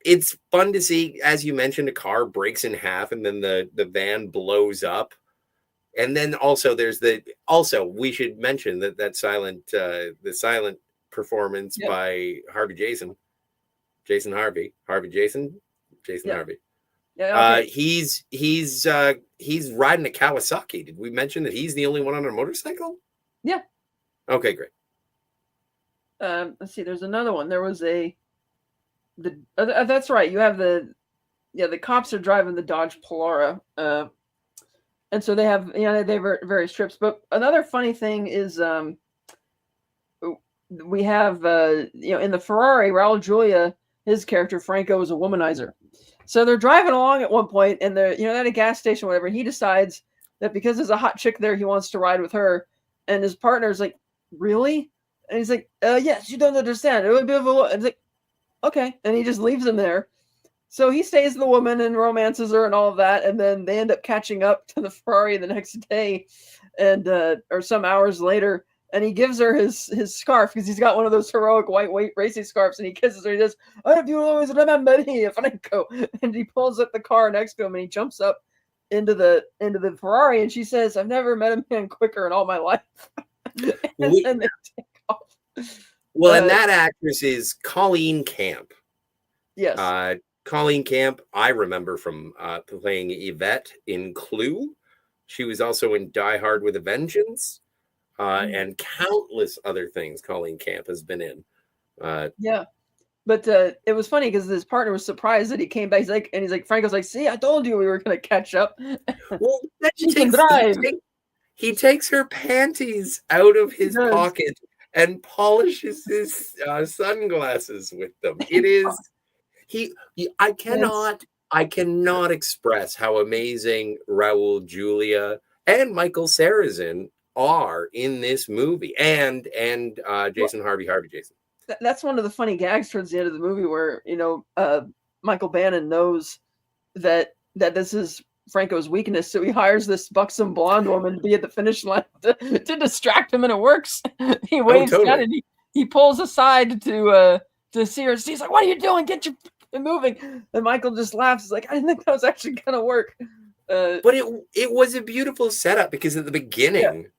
it's fun to see, as you mentioned, a car breaks in half and then the van blows up. And then also we should mention that silent performance by Jason Harvey. Yeah, okay. He's riding a Kawasaki. Did we mention that he's the only one on a motorcycle? Yeah. Okay, great. Let's see. There's another one. There was that's right. You have the cops are driving the Dodge Polara, and so they have they have various trips. But another funny thing is we have in the Ferrari, Raul Julia, his character Franco, is a womanizer. So they're driving along at one point, and they're at a gas station, or whatever. He decides that because there's a hot chick there, he wants to ride with her, and his partner's like, "Really?" And he's like, "Yes, you don't understand. It would be a little." And it's like, okay, and he just leaves him there. So he stays with the woman and romances her and all of that, and then they end up catching up to the Ferrari the next day, and or some hours later, and he gives her his scarf because he's got one of those heroic white racing scarves, and he kisses her. He says, "I hope you always remember me, Franco." And he pulls up the car next to him, and he jumps up into the Ferrari, and she says, "I've never met a man quicker in all my life." And then they take off. Well, and that actress is Colleen Camp. Yes. Colleen Camp, I remember from playing Yvette in Clue. She was also in Die Hard with a Vengeance, and countless other things Colleen Camp has been in. Yeah. But it was funny because his partner was surprised that he came back. He's like, Franco's like, "See, I told you we were going to catch up." Well, he takes her panties out of his pocket and polishes his sunglasses with them. It is I cannot express how amazing Raul Julia and Michael Sarrazin are in this movie, and Jason Harvey Jason. That's one of the funny gags towards the end of the movie where Michael Bannon knows that this is Franco's weakness, so he hires this buxom blonde woman to be at the finish line to distract him, and it works. He waves down and he pulls aside to see her. He's like, "What are you doing? Get your moving!" And Michael just laughs. He's like, "I didn't think that was actually gonna work." But it was a beautiful setup because at the beginning,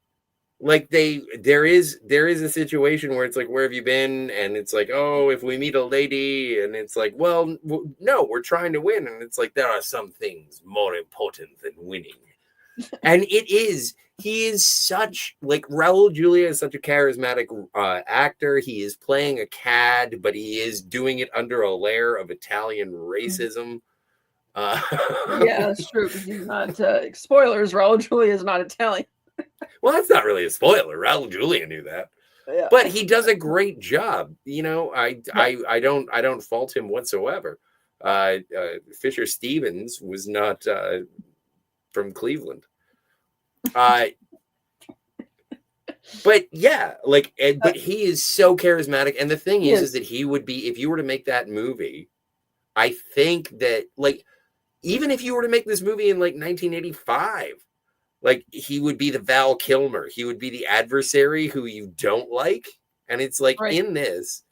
like there is a situation where it's like, "Where have you been?" And it's like, "Oh, if we meet a lady," and it's like, "Well, no, we're trying to win," and it's like, "There are some things more important than winning." And he is such, like, Raul Julia is such a charismatic actor. He is playing a cad, but he is doing it under a layer of Italian racism. Yeah, that's true. He's not. Spoilers: Raul Julia is not Italian. Well, that's not really a spoiler. Raul Julia knew that. Yeah. But he does a great job. I don't fault him whatsoever. Fisher Stevens was not from Cleveland. But yeah, but he is so charismatic. And the thing is that he would be, if you were to make that movie, I think that, like, even if you were to make this movie in like 1985, Like he would be the Val Kilmer. He would be the adversary who you don't like. And it's like Right. in this,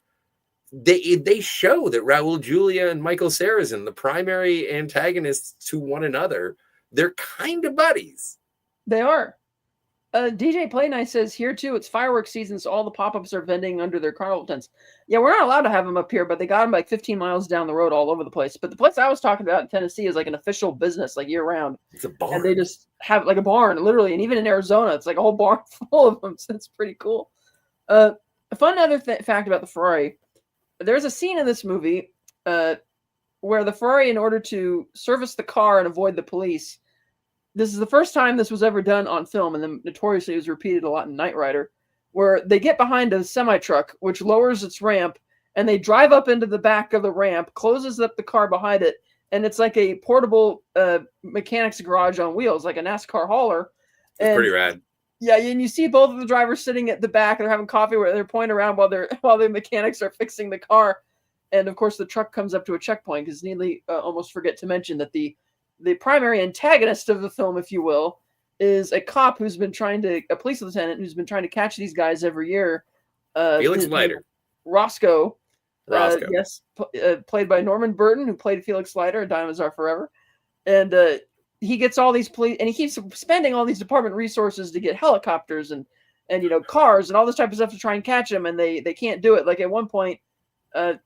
they show that Raul Julia and Michael Sarrazin, the primary antagonists to one another, they're kind of buddies. They are. DJ Play Nice says here too, it's fireworks season, so all the pop-ups are vending under their carnival tents. Yeah, we're not allowed to have them up here, but they got them like 15 miles down the road all over the place. But the place I was talking about in Tennessee is like an official business, like year-round. It's a barn. And they just have like a barn, literally. And even in Arizona, it's like a whole barn full of them. So it's pretty cool. A fun other fact about the Ferrari. There's a scene in this movie where the Ferrari, in order to service the car and avoid the police, this is the first time this was ever done on film, and then notoriously it was repeated a lot in Knight Rider, where they get behind a semi-truck, which lowers its ramp, and they drive up into the back of the ramp, closes up the car behind it, and it's like a portable mechanics garage on wheels, like a NASCAR hauler. It's pretty rad. Yeah, and you see both of the drivers sitting at the back, and they're having coffee where they're pointing around while the mechanics are fixing the car. And of course, the truck comes up to a checkpoint because Neely almost forget to mention that the primary antagonist of the film, if you will, is a cop a police lieutenant who's been trying to catch these guys every year. Felix Leiter. Roscoe. Roscoe. Yes, played by Norman Burton, who played Felix Leiter in Diamonds Are Forever. And he gets all these police, and he keeps spending all these department resources to get helicopters and cars and all this type of stuff to try and catch him, and they can't do it. Like at one point,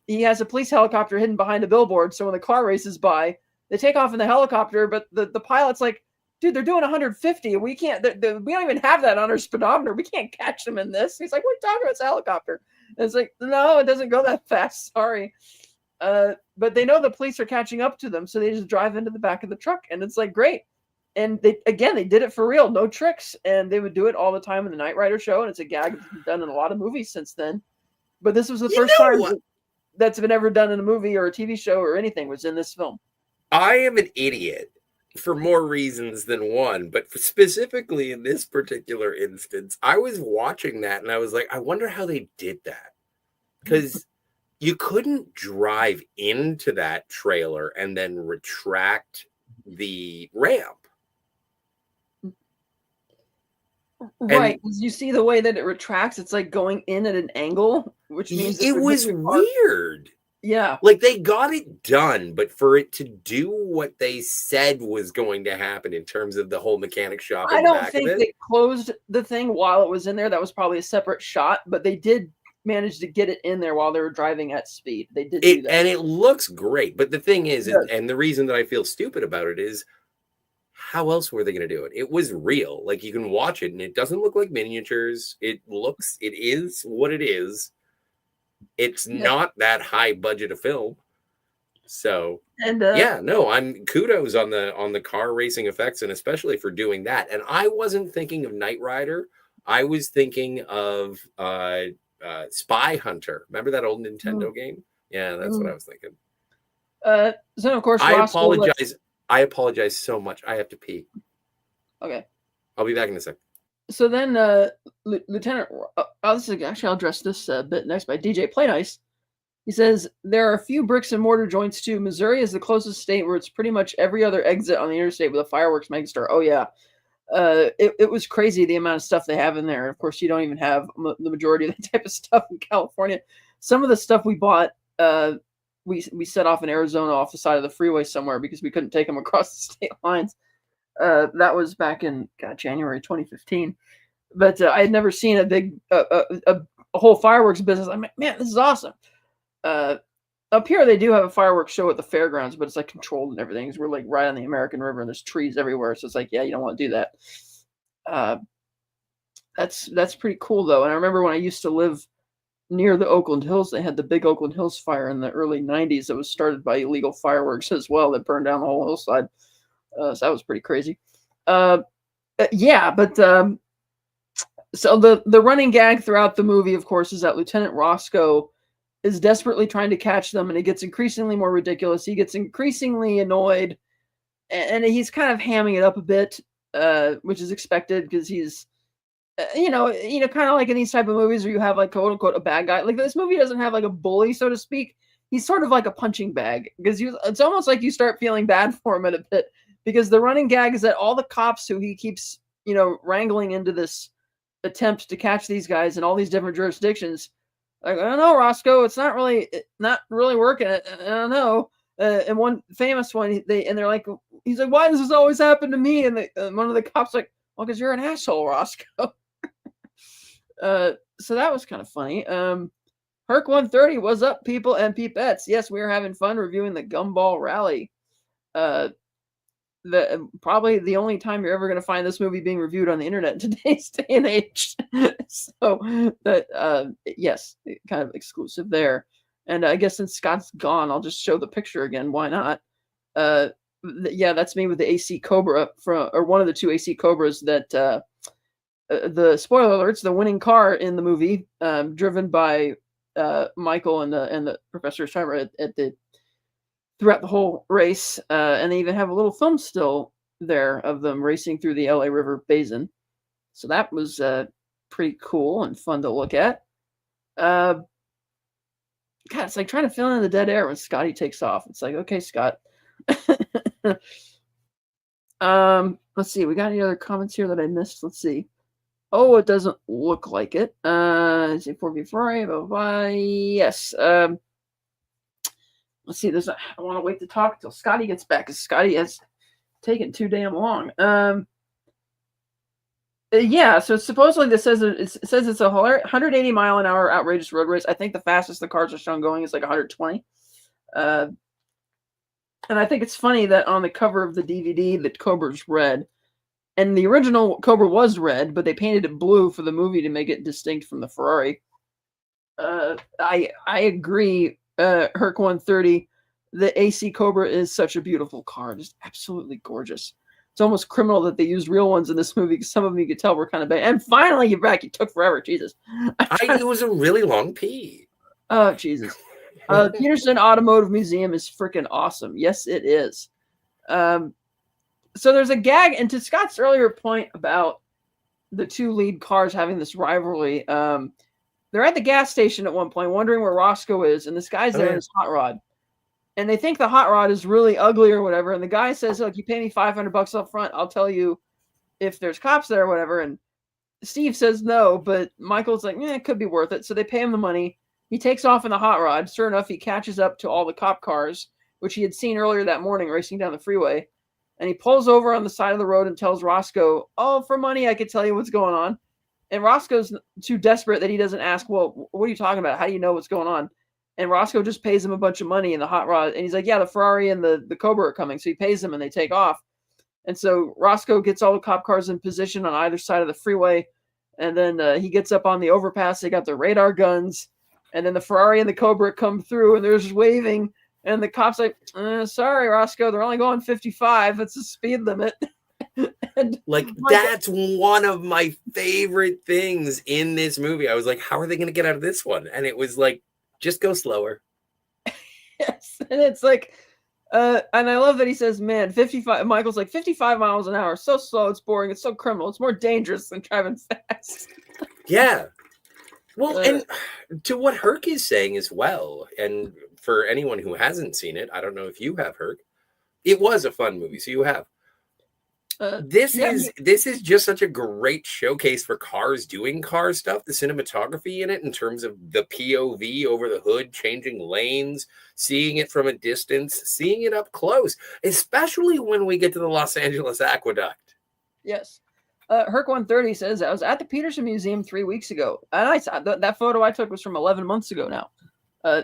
he has a police helicopter hidden behind a billboard, so when the car races by, they take off in the helicopter, but the pilot's like, dude, they're doing 150. We can't, we don't even have that on our speedometer. We can't catch them in this. He's like, what are you talking about? It's a helicopter. And it's like, no, it doesn't go that fast. Sorry. But they know the police are catching up to them. So they just drive into the back of the truck, and it's like, great. And they did it for real. No tricks. And they would do it all the time in the Knight Rider show. And it's a gag that's been done in a lot of movies since then. But this was the first time that's been ever done in a movie or a TV show or anything was in this film. I am an idiot for more reasons than one, but specifically in this particular instance, I was watching that and I was like, I wonder how they did that. Because you couldn't drive into that trailer and then retract the ramp. Right. And you see the way that it retracts, it's like going in at an angle, which means it was weird. Yeah. Like they got it done, but for it to do what they said was going to happen in terms of the whole mechanic shop. I don't think they closed the thing while it was in there. That was probably a separate shot, but they did manage to get it in there while they were driving at speed. They did do that. And it looks great. But the thing is, and the reason that I feel stupid about it is, how else were they going to do it? It was real. Like you can watch it and it doesn't look like miniatures. It is what it is. It's not that high budget a film. So and I'm kudos on the car racing effects, and especially for doing that. And I wasn't thinking of Knight Rider. I was thinking of Spy Hunter. Remember that old Nintendo game? Yeah, that's what I was thinking. So of course, I apologize so much. I have to pee. Okay. I'll be back in a sec. So then Lieutenant, actually I'll address this bit next by DJ Play Nice. He says, there are a few bricks and mortar joints too. Missouri is the closest state where it's pretty much every other exit on the interstate with a fireworks megastore. Oh yeah. It was crazy the amount of stuff they have in there. Of course, you don't even have the majority of that type of stuff in California. Some of the stuff we bought, we set off in Arizona off the side of the freeway somewhere because we couldn't take them across the state lines. That was back in January 2015. But I had never seen a big a whole fireworks business. I'm like, man, this is awesome. Up here they do have a fireworks show at the fairgrounds, but it's like controlled and everything. We're like right on the American River and there's trees everywhere. So it's like, yeah, you don't want to do that. That's pretty cool though. And I remember when I used to live near the Oakland Hills, they had the big Oakland Hills fire in the early 90s that was started by illegal fireworks as well that burned down the whole hillside. So that was pretty crazy. So the running gag throughout the movie, of course, is that Lieutenant Roscoe is desperately trying to catch them, and it gets increasingly more ridiculous. He gets increasingly annoyed, and he's kind of hamming it up a bit, which is expected because he's, kind of like in these type of movies where you have like quote unquote a bad guy. Like this movie doesn't have like a bully, so to speak. He's sort of like a punching bag because it's almost like you start feeling bad for him a bit because the running gag is that all the cops who he keeps, wrangling into this attempt to catch these guys in all these different jurisdictions. Like, I don't know, Roscoe, it's not really working. I don't know. And one famous one, they're like, he's like, why does this always happen to me? And one of the cops like, well, because you're an asshole, Roscoe. So that was kind of funny. Herc 130, what's up, people and peepettes? Yes, we are having fun reviewing the Gumball Rally. Probably the only time you're ever going to find this movie being reviewed on the internet in today's day and age. So that yes, kind of exclusive there. And I guess since Scott's gone, I'll just show the picture again. Why not? Yeah, that's me with the AC Cobra or one of the two AC Cobras that the spoiler alerts, the winning car in the movie, driven by Michael and the Professor Schreiber throughout the whole race, and they even have a little film still there of them racing through the LA River Basin. So that was pretty cool and fun to look at. God, it's like trying to fill in the dead air when Scotty takes off. It's like, okay, Scott. Let's see. We got any other comments here that I missed? Let's see. Oh, it doesn't look like it. Let's see, 4v Ferrari, blah, blah, blah. Yes. Let's see. I want to wait to talk till Scotty gets back because Scotty has taken too damn long. Yeah, so supposedly it says it's a 180 mile an hour outrageous road race. I think the fastest the cars are shown going is like 120. And I think it's funny that on the cover of the DVD, the Cobra's red. And the original Cobra was red, but they painted it blue for the movie to make it distinct from the Ferrari. I agree, Herc 130. The AC Cobra is such a beautiful car, just absolutely gorgeous. It's almost criminal that they used real ones in this movie because some of them you could tell were kind of bad. And finally, you're back. You took forever. Jesus. It was a really long pee. Oh, Jesus. Peterson Automotive Museum is freaking awesome. Yes, it is. So there's a gag. And to Scott's earlier point about the two lead cars having this rivalry, they're at the gas station at one point wondering where Roscoe is. And this guy's there in his hot rod. And they think the hot rod is really ugly or whatever. And the guy says, look, you pay me $500 up front. I'll tell you if there's cops there or whatever. And Steve says no, but Michael's like, it could be worth it. So they pay him the money. He takes off in the hot rod. Sure enough, he catches up to all the cop cars, which he had seen earlier that morning racing down the freeway. And he pulls over on the side of the road and tells Roscoe, oh, for money, I could tell you what's going on. And Roscoe's too desperate that he doesn't ask, well, what are you talking about? How do you know what's going on? And Roscoe just pays him a bunch of money in the hot rod. And he's like, yeah, the Ferrari and the Cobra are coming. So he pays them and they take off. And so Roscoe gets all the cop cars in position on either side of the freeway. And then he gets up on the overpass. They got their radar guns. And then the Ferrari and the Cobra come through and they're just waving. And the cop's like, sorry, Roscoe, they're only going 55. It's the speed limit. And that's one of my favorite things in this movie. I was like, how are they going to get out of this one? And it was like, just go slower. Yes. And it's like, and I love that he says, man, 55. Michael's like, 55 miles an hour. So slow. It's boring. It's so criminal. It's more dangerous than driving fast. Yeah. Well, and to what Herc is saying as well, and for anyone who hasn't seen it, I don't know if you have, Herc. It was a fun movie, so you have. This is just such a great showcase for cars doing car stuff. The cinematography in it, in terms of the POV over the hood, changing lanes, seeing it from a distance, seeing it up close, especially when we get to the Los Angeles Aqueduct. Yes. Herc 130 says, I was at the Peterson Museum 3 weeks ago. And I saw that photo I took was from 11 months ago now.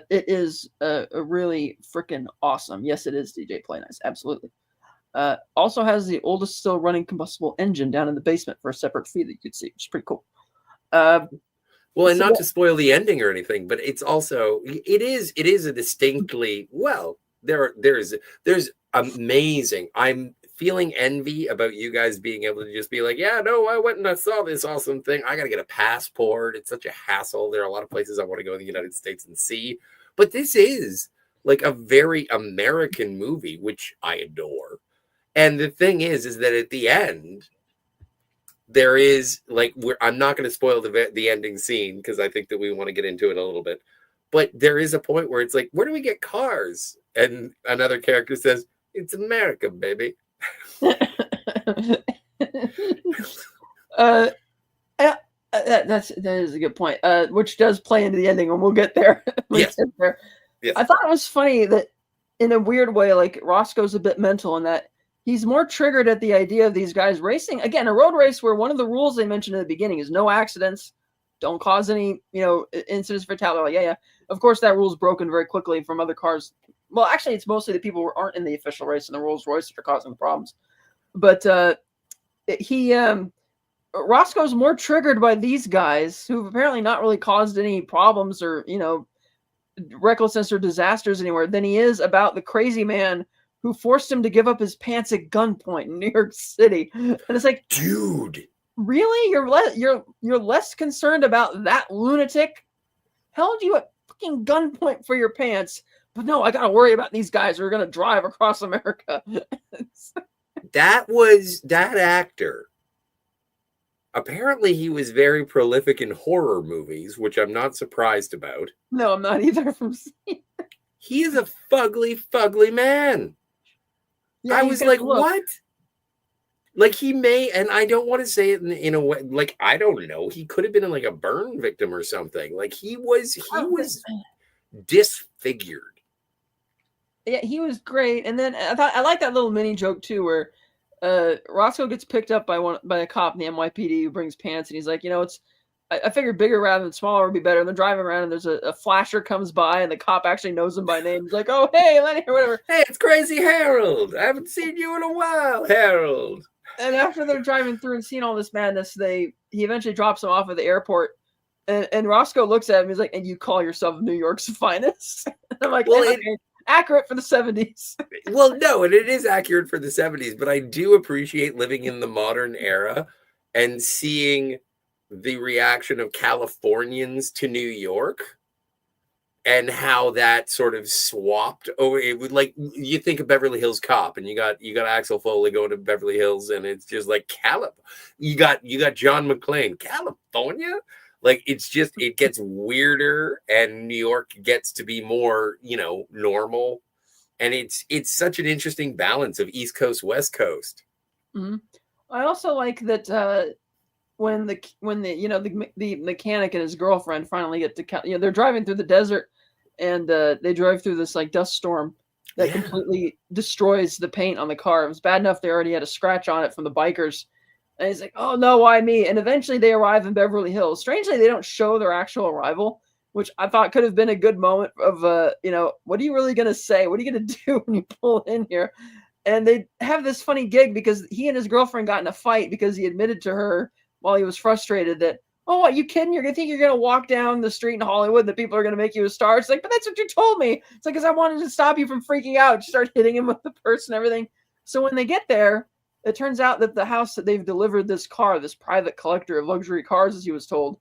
It is a really freaking awesome. Yes, it is, DJ Play Nice. Absolutely. Also has the oldest still running combustible engine down in the basement for a separate fee that you could see, which is pretty cool. Well, and not to spoil the ending or anything, but it's also, it is a distinctly, well, there's amazing. I'm feeling envy about you guys being able to just be like, yeah, no, I went and I saw this awesome thing. I got to get a passport. It's such a hassle. There are a lot of places I want to go in the United States and see, but this is like a very American movie, which I adore. And the thing is that at the end, there is like, I'm not going to spoil the ending scene because I think that we want to get into it a little bit. But there is a point where it's like, where do we get cars? And another character says, it's America, baby. Uh, that is a good point. Which does play into the ending, and we'll get there. Yes. Get there. Yes. I thought it was funny that, in a weird way, like Roscoe's a bit mental in that he's more triggered at the idea of these guys racing again, a road race where one of the rules they mentioned at the beginning is no accidents, don't cause any incidents, fatality. Like, yeah. Of course, that rule's broken very quickly from other cars. Well, actually, it's mostly the people who aren't in the official race in the Rolls Royce that are causing the problems. But Roscoe's more triggered by these guys who've apparently not really caused any problems or, recklessness or disasters anywhere than he is about the crazy man who forced him to give up his pants at gunpoint in New York City. And it's like, dude, really? You're less concerned about that lunatic? Held you at fucking gunpoint for your pants. But no, I gotta worry about these guys who are gonna drive across America. that actor. Apparently, he was very prolific in horror movies, which I'm not surprised about. No, I'm not either. From seeing. He is a fugly man. Yeah, I was like, what? Like, he may, and I don't want to say it in a way, like, I don't know. He could have been like a burn victim or something. Like, he was disfigured. Yeah, he was great. And then I like that little mini joke too, where Roscoe gets picked up by a cop in the NYPD who brings pants, and he's like, I figured bigger rather than smaller would be better. And they're driving around, and there's a flasher comes by, and the cop actually knows him by name. He's like, "Oh, hey, Lenny," or whatever. Hey, it's Crazy Harold. I haven't seen you in a while, Harold. And after they're driving through and seeing all this madness, he eventually drops him off at the airport. And Roscoe looks at him. He's like, "And you call yourself New York's finest?" And I'm like, well, accurate for the 70s. Well, no, and it is accurate for the 70s, but I do appreciate living in the modern era and seeing the reaction of Californians to New York and how that sort of swapped over. It would, like, you think of Beverly Hills Cop, and you got Axel Foley going to Beverly Hills, and it's just like you got John McClane, California. Like, it's just, it gets weirder, and New York gets to be more, normal. And it's such an interesting balance of East Coast, West Coast. Mm-hmm. I also like that when the mechanic and his girlfriend finally get to, they're driving through the desert, and they drive through this like dust storm that completely destroys the paint on the car. It was bad enough they already had a scratch on it from the bikers. And he's like, "Oh no, why me?" And eventually they arrive in Beverly Hills. Strangely, they don't show their actual arrival, which I thought could have been a good moment of, what are you really going to say? What are you going to do when you pull in here? And they have this funny gig because he and his girlfriend got in a fight because he admitted to her while he was frustrated that, "Oh, what, you kidding? You're going to think you're going to walk down the street in Hollywood that people are going to make you a star?" It's like, "But that's what you told me." It's like, "Because I wanted to stop you from freaking out." She started hitting him with the purse and everything. So when they get there, it turns out that the house that they've delivered this car, this private collector of luxury cars, as he was told,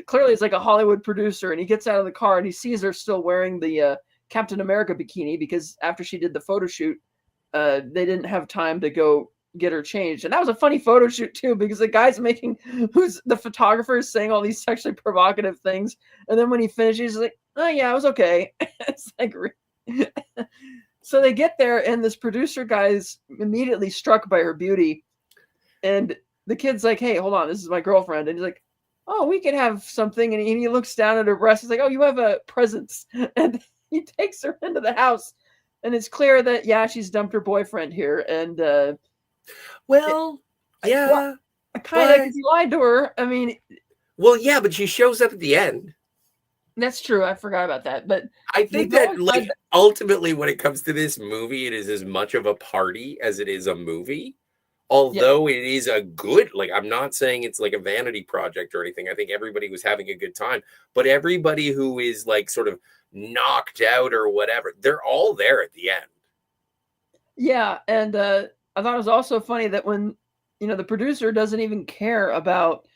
clearly it's like a Hollywood producer. And he gets out of the car and he sees her still wearing the Captain America bikini because after she did the photo shoot, they didn't have time to go get her changed. And that was a funny photo shoot too, because the guy's who's the photographer is saying all these sexually provocative things. And then when he finishes, he's like, "Oh yeah, it was okay." It's like, so they get there, and this producer guy is immediately struck by her beauty. And the kid's like, "Hey, hold on, this is my girlfriend." And he's like, "Oh, we could have something." And he looks down at her breast. He's like, "Oh, you have a presence." And he takes her into the house. And it's clear that, yeah, she's dumped her boyfriend here. And, kind of, because he lied to her. I mean. Well, yeah, but she shows up at the end. That's true. I forgot about that. But I think that, like, ultimately when it comes to this movie, it is as much of a party as it is a movie. Although it is a good, like, I'm not saying it's like a vanity project or anything. I think everybody was having a good time. But everybody who is, like, sort of knocked out or whatever, they're all there at the end. Yeah. And I thought it was also funny that when, the producer doesn't even care about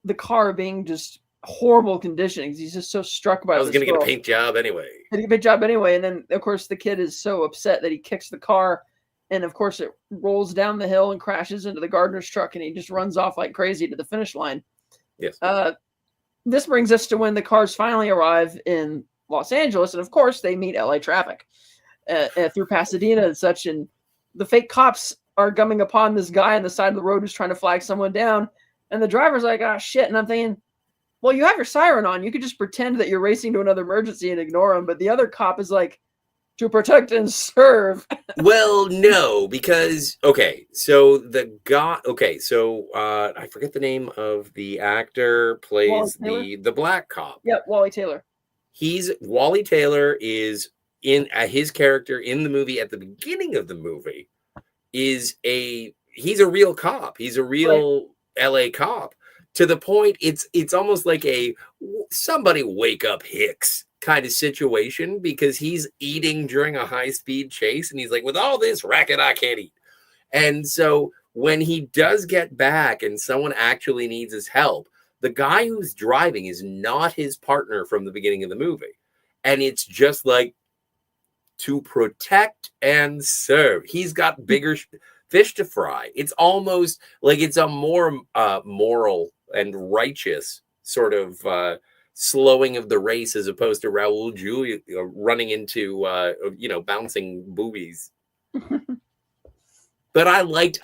the car being just horrible conditions. He's just so struck by. I was going to get a paint job anyway. And then of course the kid is so upset that he kicks the car, and of course it rolls down the hill and crashes into the gardener's truck, and he just runs off like crazy to the finish line. Yes. This brings us to when the cars finally arrive in Los Angeles, and of course they meet LA traffic through Pasadena and such, and the fake cops are coming upon this guy on the side of the road who's trying to flag someone down. And the driver's like, "Ah, shit." And I'm thinking, well, you have your siren on. You could just pretend that you're racing to another emergency and ignore him. But the other cop is like, "To protect and serve." Well, no, because okay, so the guy, okay, so I forget the name of the actor Wally plays Taylor? the black cop. Yep, Wally Taylor. He's Wally Taylor is in his character in the movie at the beginning of the movie is he's a real cop. He's a Right. real LA cop to the point it's almost like a somebody wake up Hicks kind of situation because he's eating during a high speed chase and he's like with all this racket I can't eat. And so when he does get back and someone actually needs his help, the guy who's driving is not his partner from the beginning of the movie. And it's just like to protect and serve. He's got bigger fish to fry. It's almost like it's a more moral and righteous sort of slowing of the race as opposed to Raul Julia running into bouncing boobies. But I liked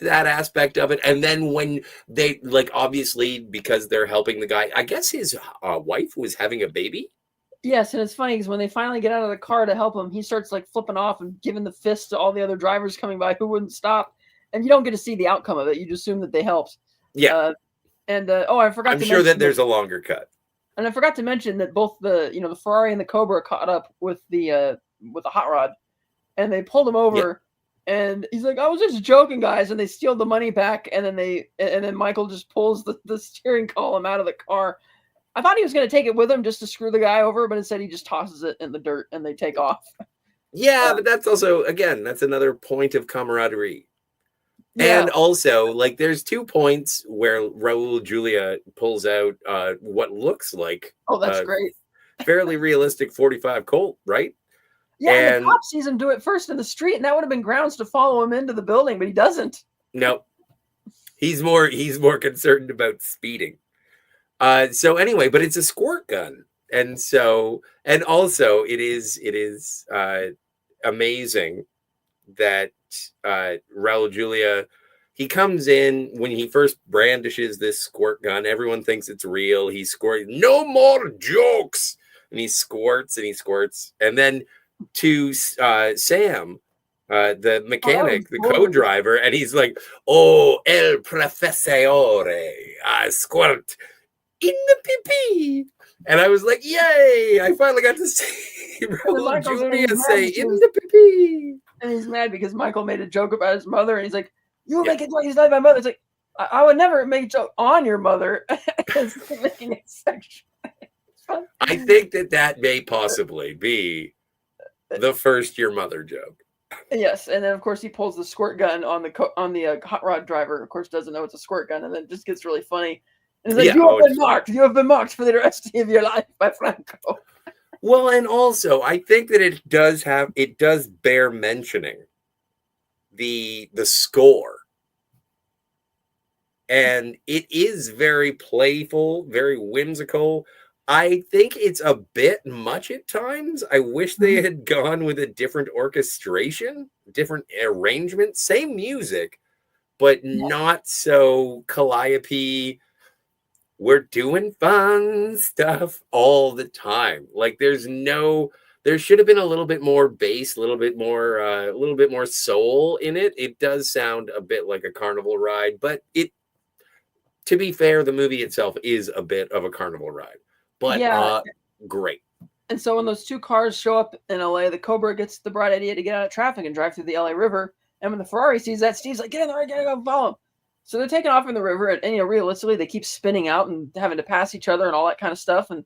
that aspect of it. And then when they like obviously because they're helping the guy, I guess his wife was having a baby. Yes, and it's funny because when they finally get out of the car to help him, he starts like flipping off and giving the fist to all the other drivers coming by who wouldn't stop. And you don't get to see the outcome of it. You just assume that they helped. Yeah. I forgot. I'm sure that there's a longer cut. And I forgot to mention that both the Ferrari and the Cobra caught up with the hot rod, and they pulled him over. Yeah. And he's like, "I was just joking, guys." And they steal the money back, and then Michael just pulls the steering column out of the car. I thought he was going to take it with him just to screw the guy over, but instead he just tosses it in the dirt and they take off. Yeah, but that's also, again, that's another point of camaraderie. Yeah. And also, like, there's 2 points where Raul Julia pulls out what looks like that's great. fairly realistic 45 Colt, right? Yeah, and the cop sees him do it first in the street, and that would have been grounds to follow him into the building, but he doesn't. No. He's more concerned about speeding. So anyway, but it's a squirt gun. And also it is amazing that Raul Julia, he comes in when he first brandishes this squirt gun. Everyone thinks it's real. He squirts, no more jokes. And he squirts. And then to Sam, the mechanic, the co-driver, and he's like, "Oh, el professore, I squirt in the pee-pee." And I was like, yay, I finally got to see Raul Julia say in the pee-pee. And he's mad because Michael made a joke about his mother, and he's like, "You make it like he's not my mother." It's like, I would never make a joke on your mother. Making it sexual. I think that may possibly be the first your mother joke. Yes, and then of course he pulls the squirt gun on the hot rod driver. Of course, doesn't know it's a squirt gun, and then it just gets really funny. And he's like, "You have been marked. You have been marked for the rest of your life by Franco." Well, and also I think that it does bear mentioning the score, and it is very playful, very whimsical. I think it's a bit much at times. I wish they had gone with a different orchestration, different arrangement, same music, but not so calliope. We're doing fun stuff all the time. Like there should have been a little bit more bass, a little bit more soul in it. It does sound a bit like a carnival ride, but to be fair, the movie itself is a bit of a carnival ride. But great. And so when those 2 cars show up in LA, the Cobra gets the bright idea to get out of traffic and drive through the LA River. And when the Ferrari sees that, Steve's like, "Get in there, gotta go follow him." So they're taking off in the river, and realistically, they keep spinning out and having to pass each other and all that kind of stuff. And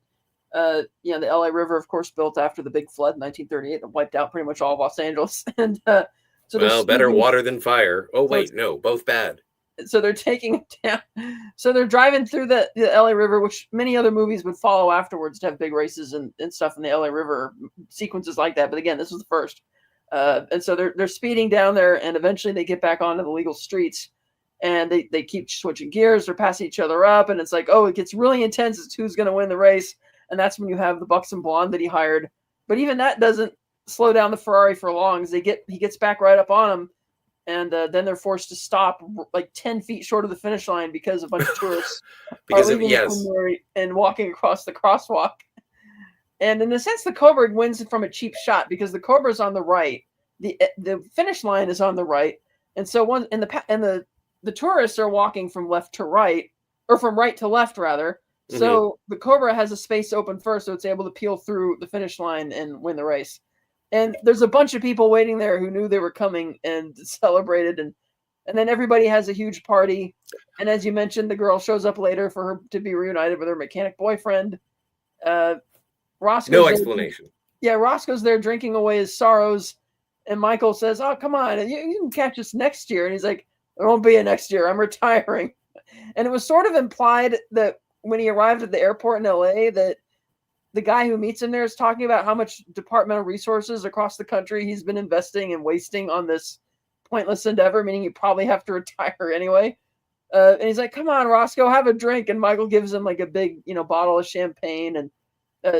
the LA River, of course, built after the big flood in 1938 that wiped out pretty much all of Los Angeles. And so better water than fire. Oh wait, no, both bad. So they're taking it down. So they're driving through the LA River, which many other movies would follow afterwards to have big races and stuff in the LA River, sequences like that. But again, this was the first. And so they're speeding down there, and eventually they get back onto the legal streets, and they keep switching gears. They're passing each other up, and it's like, oh, it gets really intense. It's who's going to win the race. And that's when you have the buxom blonde that he hired. But even that doesn't slow down the Ferrari for long, as he gets back right up on him. and then they're forced to stop like 10 feet short of the finish line because a bunch of tourists because are of, leaving the Queen yes. Mary and walking across the crosswalk. And in a sense, the Cobra wins from a cheap shot because the Cobra's on the right, the finish line is on the right, and so one and the tourists are walking from left to right, or from right to left rather. So the Cobra has a space open first, so it's able to peel through the finish line and win the race. And there's a bunch of people waiting there who knew they were coming and celebrated, and then everybody has a huge party. And as you mentioned, the girl shows up later for her to be reunited with her mechanic boyfriend. Roscoe's No there, explanation. yeah, Roscoe's there drinking away his sorrows, and Michael says, "Oh, come on, you can catch us next year." And he's like, "There won't be a next year. I'm retiring." And it was sort of implied that when he arrived at the airport in LA, that the guy who meets him there is talking about how much departmental resources across the country he's been investing and wasting on this pointless endeavor, meaning you probably have to retire anyway. And he's like, "Come on, Roscoe, have a drink." And Michael gives him like a big, bottle of champagne. And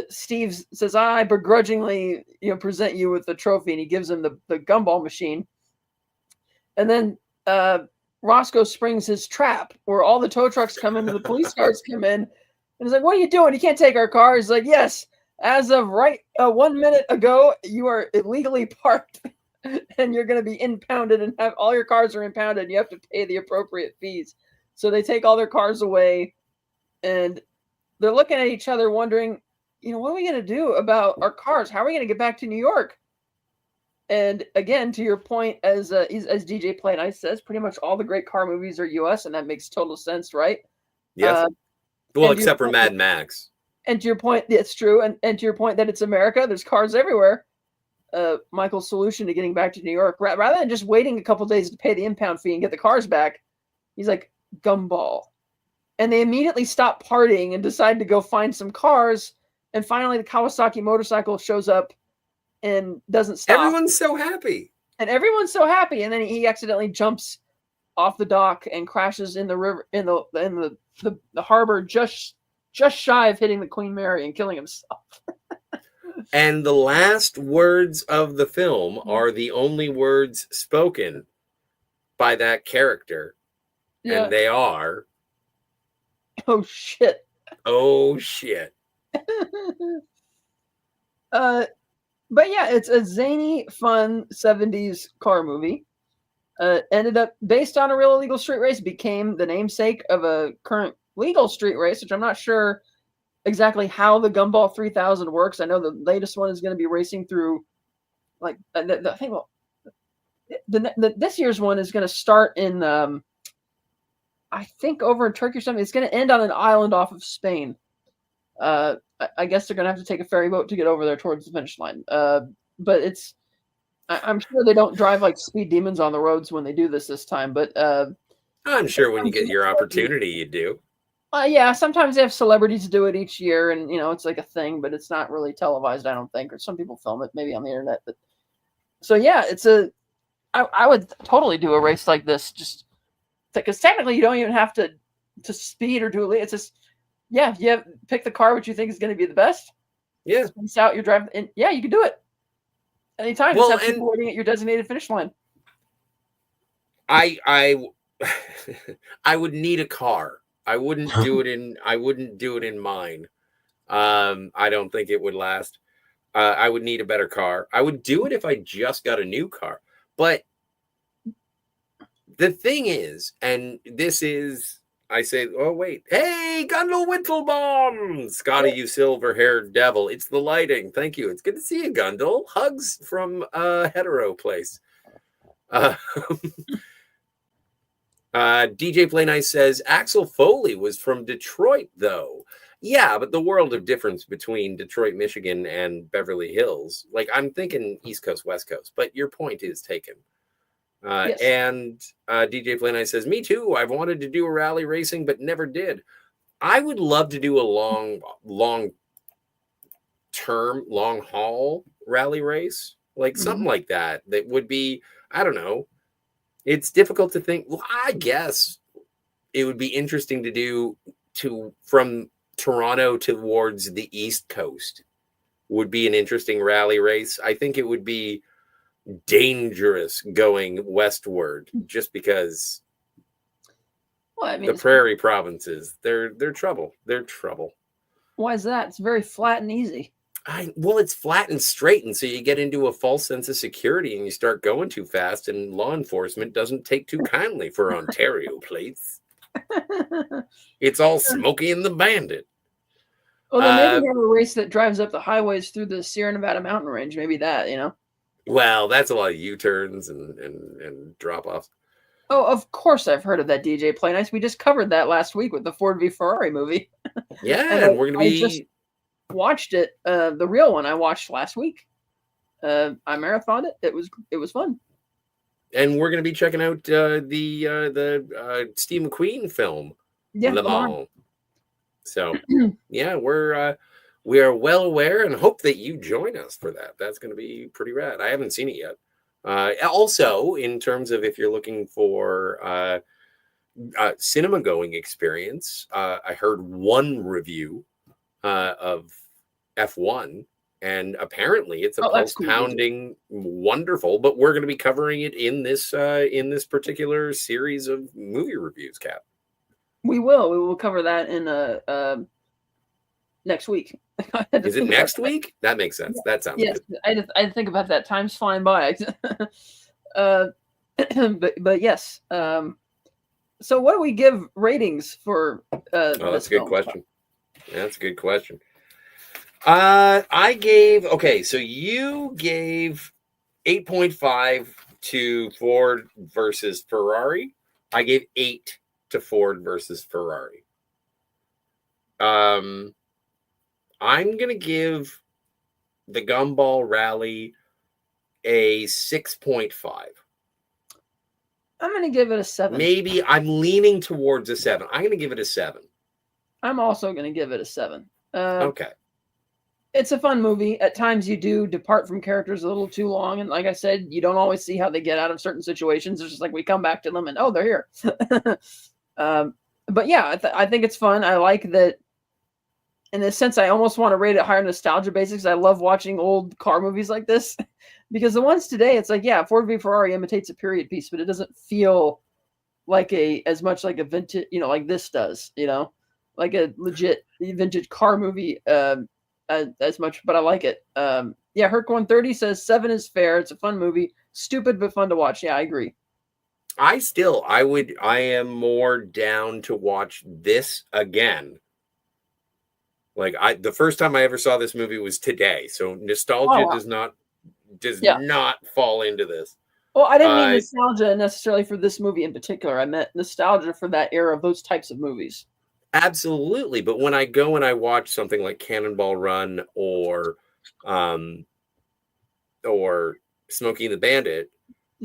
Steve says, "I begrudgingly, present you with the trophy." And he gives him the gumball machine. And then Roscoe springs his trap where all the tow trucks come in and the police cars come in. And he's like, "What are you doing? You can't take our car." He's like, "Yes, as of 1 minute ago, you are illegally parked and you're going to be impounded and have all your cars are impounded. And you have to pay the appropriate fees." So they take all their cars away and they're looking at each other wondering, what are we going to do about our cars? How are we going to get back to New York? And again, to your point, as DJ Play Nice says, pretty much all the great car movies are U.S., and that makes total sense, right? Yes. Well, except for Mad Max. And to your point, it's true. And to your point that it's America, there's cars everywhere. Michael's solution to getting back to New York, rather than just waiting a couple days to pay the impound fee and get the cars back, he's like, Gumball. And they immediately stop partying and decide to go find some cars. And finally, the Kawasaki motorcycle shows up and doesn't stop. Everyone's so happy. And then he accidentally jumps off the dock and crashes in the river, in the harbor, just shy of hitting the Queen Mary and killing himself. And the last words of the film are the only words spoken by that character. Yeah. And they are, "Oh shit. Oh shit." But yeah, it's a zany, fun 70s car movie. Ended up based on a real illegal street race, became the namesake of a current legal street race, which I'm not sure exactly how the Gumball 3000 works. I know the latest one is going to be racing through, like, I think, this year's one is going to start in, I think, over in Turkey or something. It's going to end on an island off of Spain. I guess they're going to have to take a ferry boat to get over there towards the finish line. But I'm sure they don't drive like speed demons on the roads when they do this time. But I'm sure when you get your opportunity, you do. Yeah, sometimes they have celebrities do it each year, and it's like a thing, but it's not really televised, I don't think. Or some people film it maybe on the internet. But so yeah, I would totally do a race like this, just because technically you don't even have to speed or do it. It's just, yeah, you pick the car which you think is going to be the best. Yeah, space out, you're driving, and yeah, you can do it anytime. Well, just have people waiting at your designated finish line. I would need a car. I wouldn't do it in mine. I don't think it would last. I would need a better car. I would do it if I just got a new car. But the thing is, and this is, I say, oh wait, hey, Gundel Wintelbaum, Scotty, you silver-haired devil. It's the lighting. Thank you. It's good to see you, Gundel. Hugs from Hetero Place. DJ Play Nice says, Axel Foley was from Detroit, though. Yeah, but the world of difference between Detroit, Michigan, and Beverly Hills. Like, I'm thinking East Coast, West Coast, but your point is taken. Yes. And DJ Play Nice says, me too. I've wanted to do a rally racing, but never did. I would love to do a long haul rally race. Like something like that. That would be, I don't know. It's difficult to think. Well, I guess it would be interesting to do from Toronto towards the East Coast would be an interesting rally race. I think it would be dangerous going westward just because Well, I mean, the prairie provinces, they're trouble. They're trouble. why is that? It's very flat and easy. Well, it's flat and straight, and so you get into a false sense of security and you start going too fast, and law enforcement doesn't take too kindly for Ontario plates. It's all Smokey and the Bandit. Well, then maybe have a race that drives up the highways through the Sierra Nevada mountain range. Maybe that, you know? Well, that's a lot of U-turns and drop-offs. Oh, of course I've heard of that DJ Play Nice. We just covered that last week with the Ford v Ferrari movie. Yeah, and we're going to be... I just watched it, the real one I watched last week. I marathoned it. It was fun. And we're going to be checking out the Steve McQueen film, Yeah, Le Mans. So, yeah, we are well aware and hope that you join us for that. That's going to be pretty rad. I haven't seen it yet. Also, in terms of if you're looking for cinema going experience, I heard one review of F1, and apparently it's a pulse pounding, wonderful. But we're going to be covering it in this particular series of movie reviews, Cap. We will cover that in next week. Is it next week? That makes sense. Yeah. That sounds good. I had to think about that. Time's flying by. But yes. So what do we give ratings for? That's a good question. That's a good question. I gave, so you gave 8.5 to Ford versus Ferrari. I gave 8 to Ford versus Ferrari. I'm going to give the Gumball Rally a 6.5. I'm going to give it a 7. Maybe I'm leaning towards a 7. I'm going to give it a 7. I'm also going to give it a 7. Okay. It's a fun movie. At times you do depart from characters a little too long. And like I said, you don't always see how they get out of certain situations. It's just like we come back to them and, oh, they're here. But yeah, I think it's fun. I like that. In a sense, I almost want to rate it higher nostalgia basis. I love watching old car movies like this because the ones today, it's like, yeah, Ford v Ferrari imitates a period piece, but it doesn't feel like as much like a vintage, like this does, like a legit vintage car movie as much, but I like it. Yeah, Herc130 says 7 is fair. It's a fun movie. Stupid, but fun to watch. Yeah, I agree. I am more down to watch this again. Like the first time I ever saw this movie was today. So nostalgia does not fall into this. Well, I didn't mean nostalgia necessarily for this movie in particular. I meant nostalgia for that era of those types of movies. Absolutely. But when I go and I watch something like Cannonball Run or Smokey and the Bandit,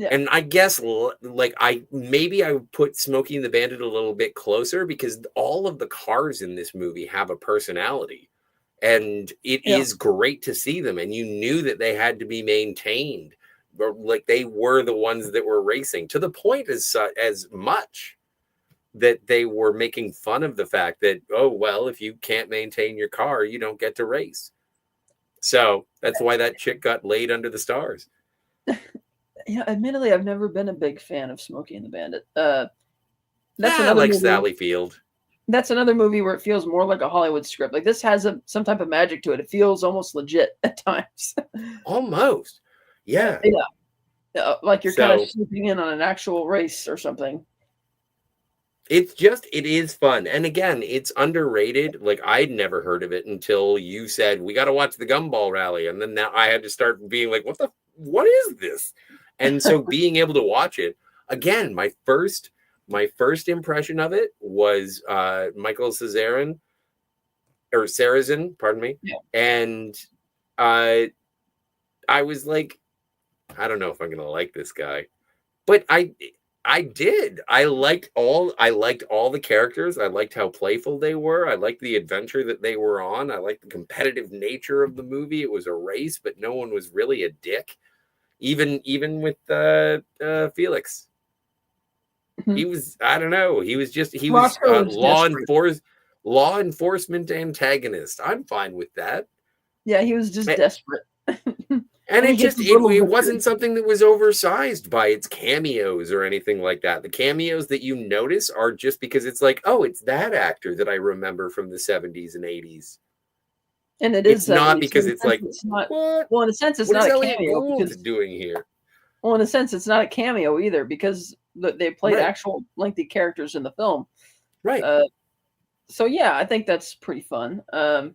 and I guess like I would put Smokey and the Bandit a little bit closer because all of the cars in this movie have a personality, and it is great to see them. And you knew that they had to be maintained, like they were the ones that were racing, to the point as much that they were making fun of the fact that, oh, well, if you can't maintain your car, you don't get to race. So that's why that chick got laid under the stars. Admittedly, I've never been a big fan of Smokey and the Bandit. That's another movie. Sally Field. That's another movie where it feels more like a Hollywood script. Like this has some type of magic to it. It feels almost legit at times. Almost. Yeah. Yeah. Like you're kind of swooping in on an actual race or something. It is fun. And again, it's underrated. Like I'd never heard of it until you said, we got to watch the Gumball Rally. And then now I had to start being like, what is this? And so being able to watch it again, my first impression of it was Michael Sarrazin, pardon me. Yeah. And I was like, I don't know if I'm going to like this guy, but I did. I liked all the characters. I liked how playful they were. I liked the adventure that they were on. I liked the competitive nature of the movie. It was a race, but no one was really a dick. Even with Felix. Mm-hmm. He was, I don't know. He was law enforcement antagonist. I'm fine with that. Yeah, he was just desperate. And he it gets just, a it little wasn't something that was oversized by its cameos or anything like that. The cameos that you notice are just because it's like, oh, it's that actor that I remember from the 70s and 80s. and it It's is not 70s. So because in a it's sense, like, it's not. what? Well, in a sense, it's What is not a Elliot cameo Gould because, doing here? well, in a sense, it's not a cameo either because they played Right. actual lengthy characters in the film. Right. So yeah, I think that's pretty fun. I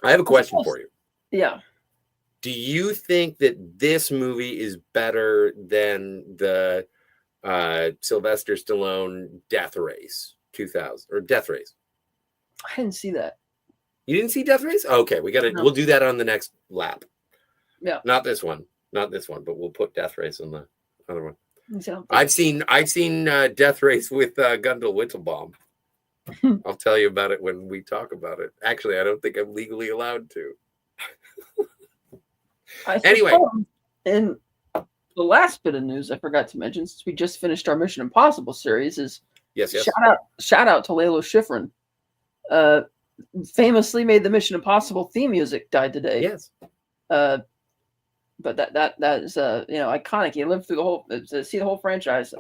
have a question for you. Yeah. Do you think that this movie is better than the Sylvester Stallone Death Race 2000 or Death Race? I didn't see that. You didn't see Death Race? Okay, No. we'll do that on the next lap. Yeah. Not this one, but we'll put Death Race on the other one. So I've seen Death Race with Gundel Whittelbaum. I'll tell you about it when we talk about it. Actually, I don't think I'm legally allowed to. Anyway, in the last bit of news I forgot to mention, since we just finished our Mission Impossible series, is yes. Shout out to Layla Schifrin. Famously made the Mission Impossible theme music, died today. Yes. But that is iconic. He lived through the whole to see the whole franchise.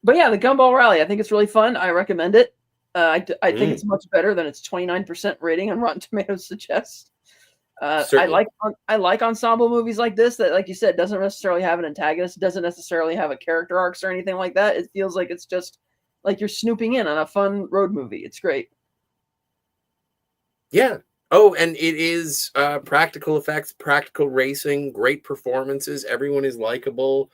But yeah, the Gumball Rally, I think it's really fun. I recommend it. I think it's much better than its 29% rating on Rotten Tomatoes suggests. I like ensemble movies like this that, like you said, doesn't necessarily have an antagonist, doesn't necessarily have a character arcs or anything like that. It feels like it's just like you're snooping in on a fun road movie. It's great. Yeah. Oh, and it is practical effects, practical racing, great performances. Everyone is likable.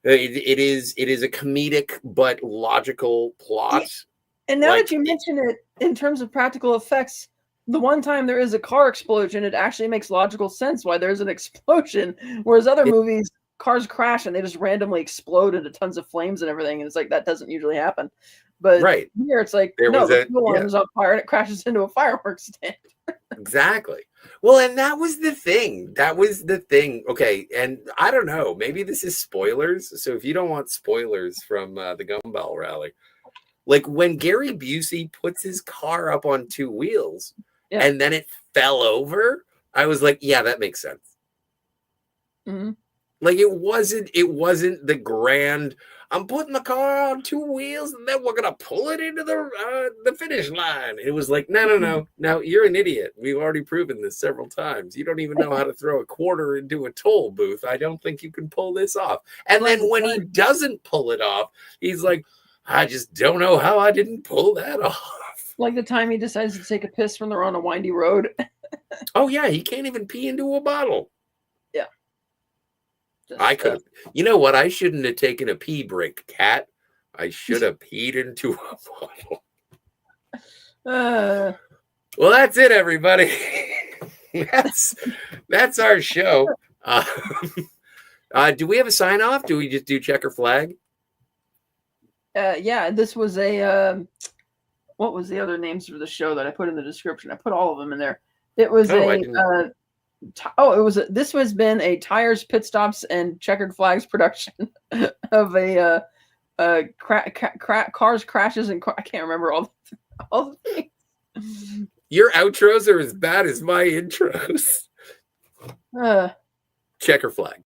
It is a comedic but logical plot. And now that you mention it, in terms of practical effects, the one time there is a car explosion, it actually makes logical sense why there's an explosion. Whereas other movies, cars crash and they just randomly explode into tons of flames and everything. And it's like, that doesn't usually happen. But here it's like, the fuel line is on fire and it crashes into a fireworks stand. Exactly. Well, and that was the thing. Okay, and I don't know. Maybe this is spoilers. So if you don't want spoilers from the Gumball Rally, like when Gary Busey puts his car up on two wheels and then it fell over, I was like, yeah, that makes sense. Mm-hmm. Like it wasn't the grand, I'm putting the car on two wheels and then we're gonna pull it into the finish line. It was like, no, you're an idiot. We've already proven this several times. You don't even know how to throw a quarter into a toll booth. I don't think you can pull this off. And then when he doesn't pull it off, he's like, I just don't know how I didn't pull that off. Like the time he decides to take a piss when they're on a windy road. Oh yeah, he can't even pee into a bottle. Yeah. I could have. You know what? I shouldn't have taken a pee break, Cat. I should have peed into a bottle. Well, that's it, everybody. that's our show. Do we have a sign off? Do we just do checker flag? Yeah, this was a what was the other names for the show that I put in the description? I put all of them in there. It was this has been a Tires, Pit Stops, and Checkered Flags production of a cars crashes and I can't remember all the things. Your outros are as bad as my intros. Checker flag.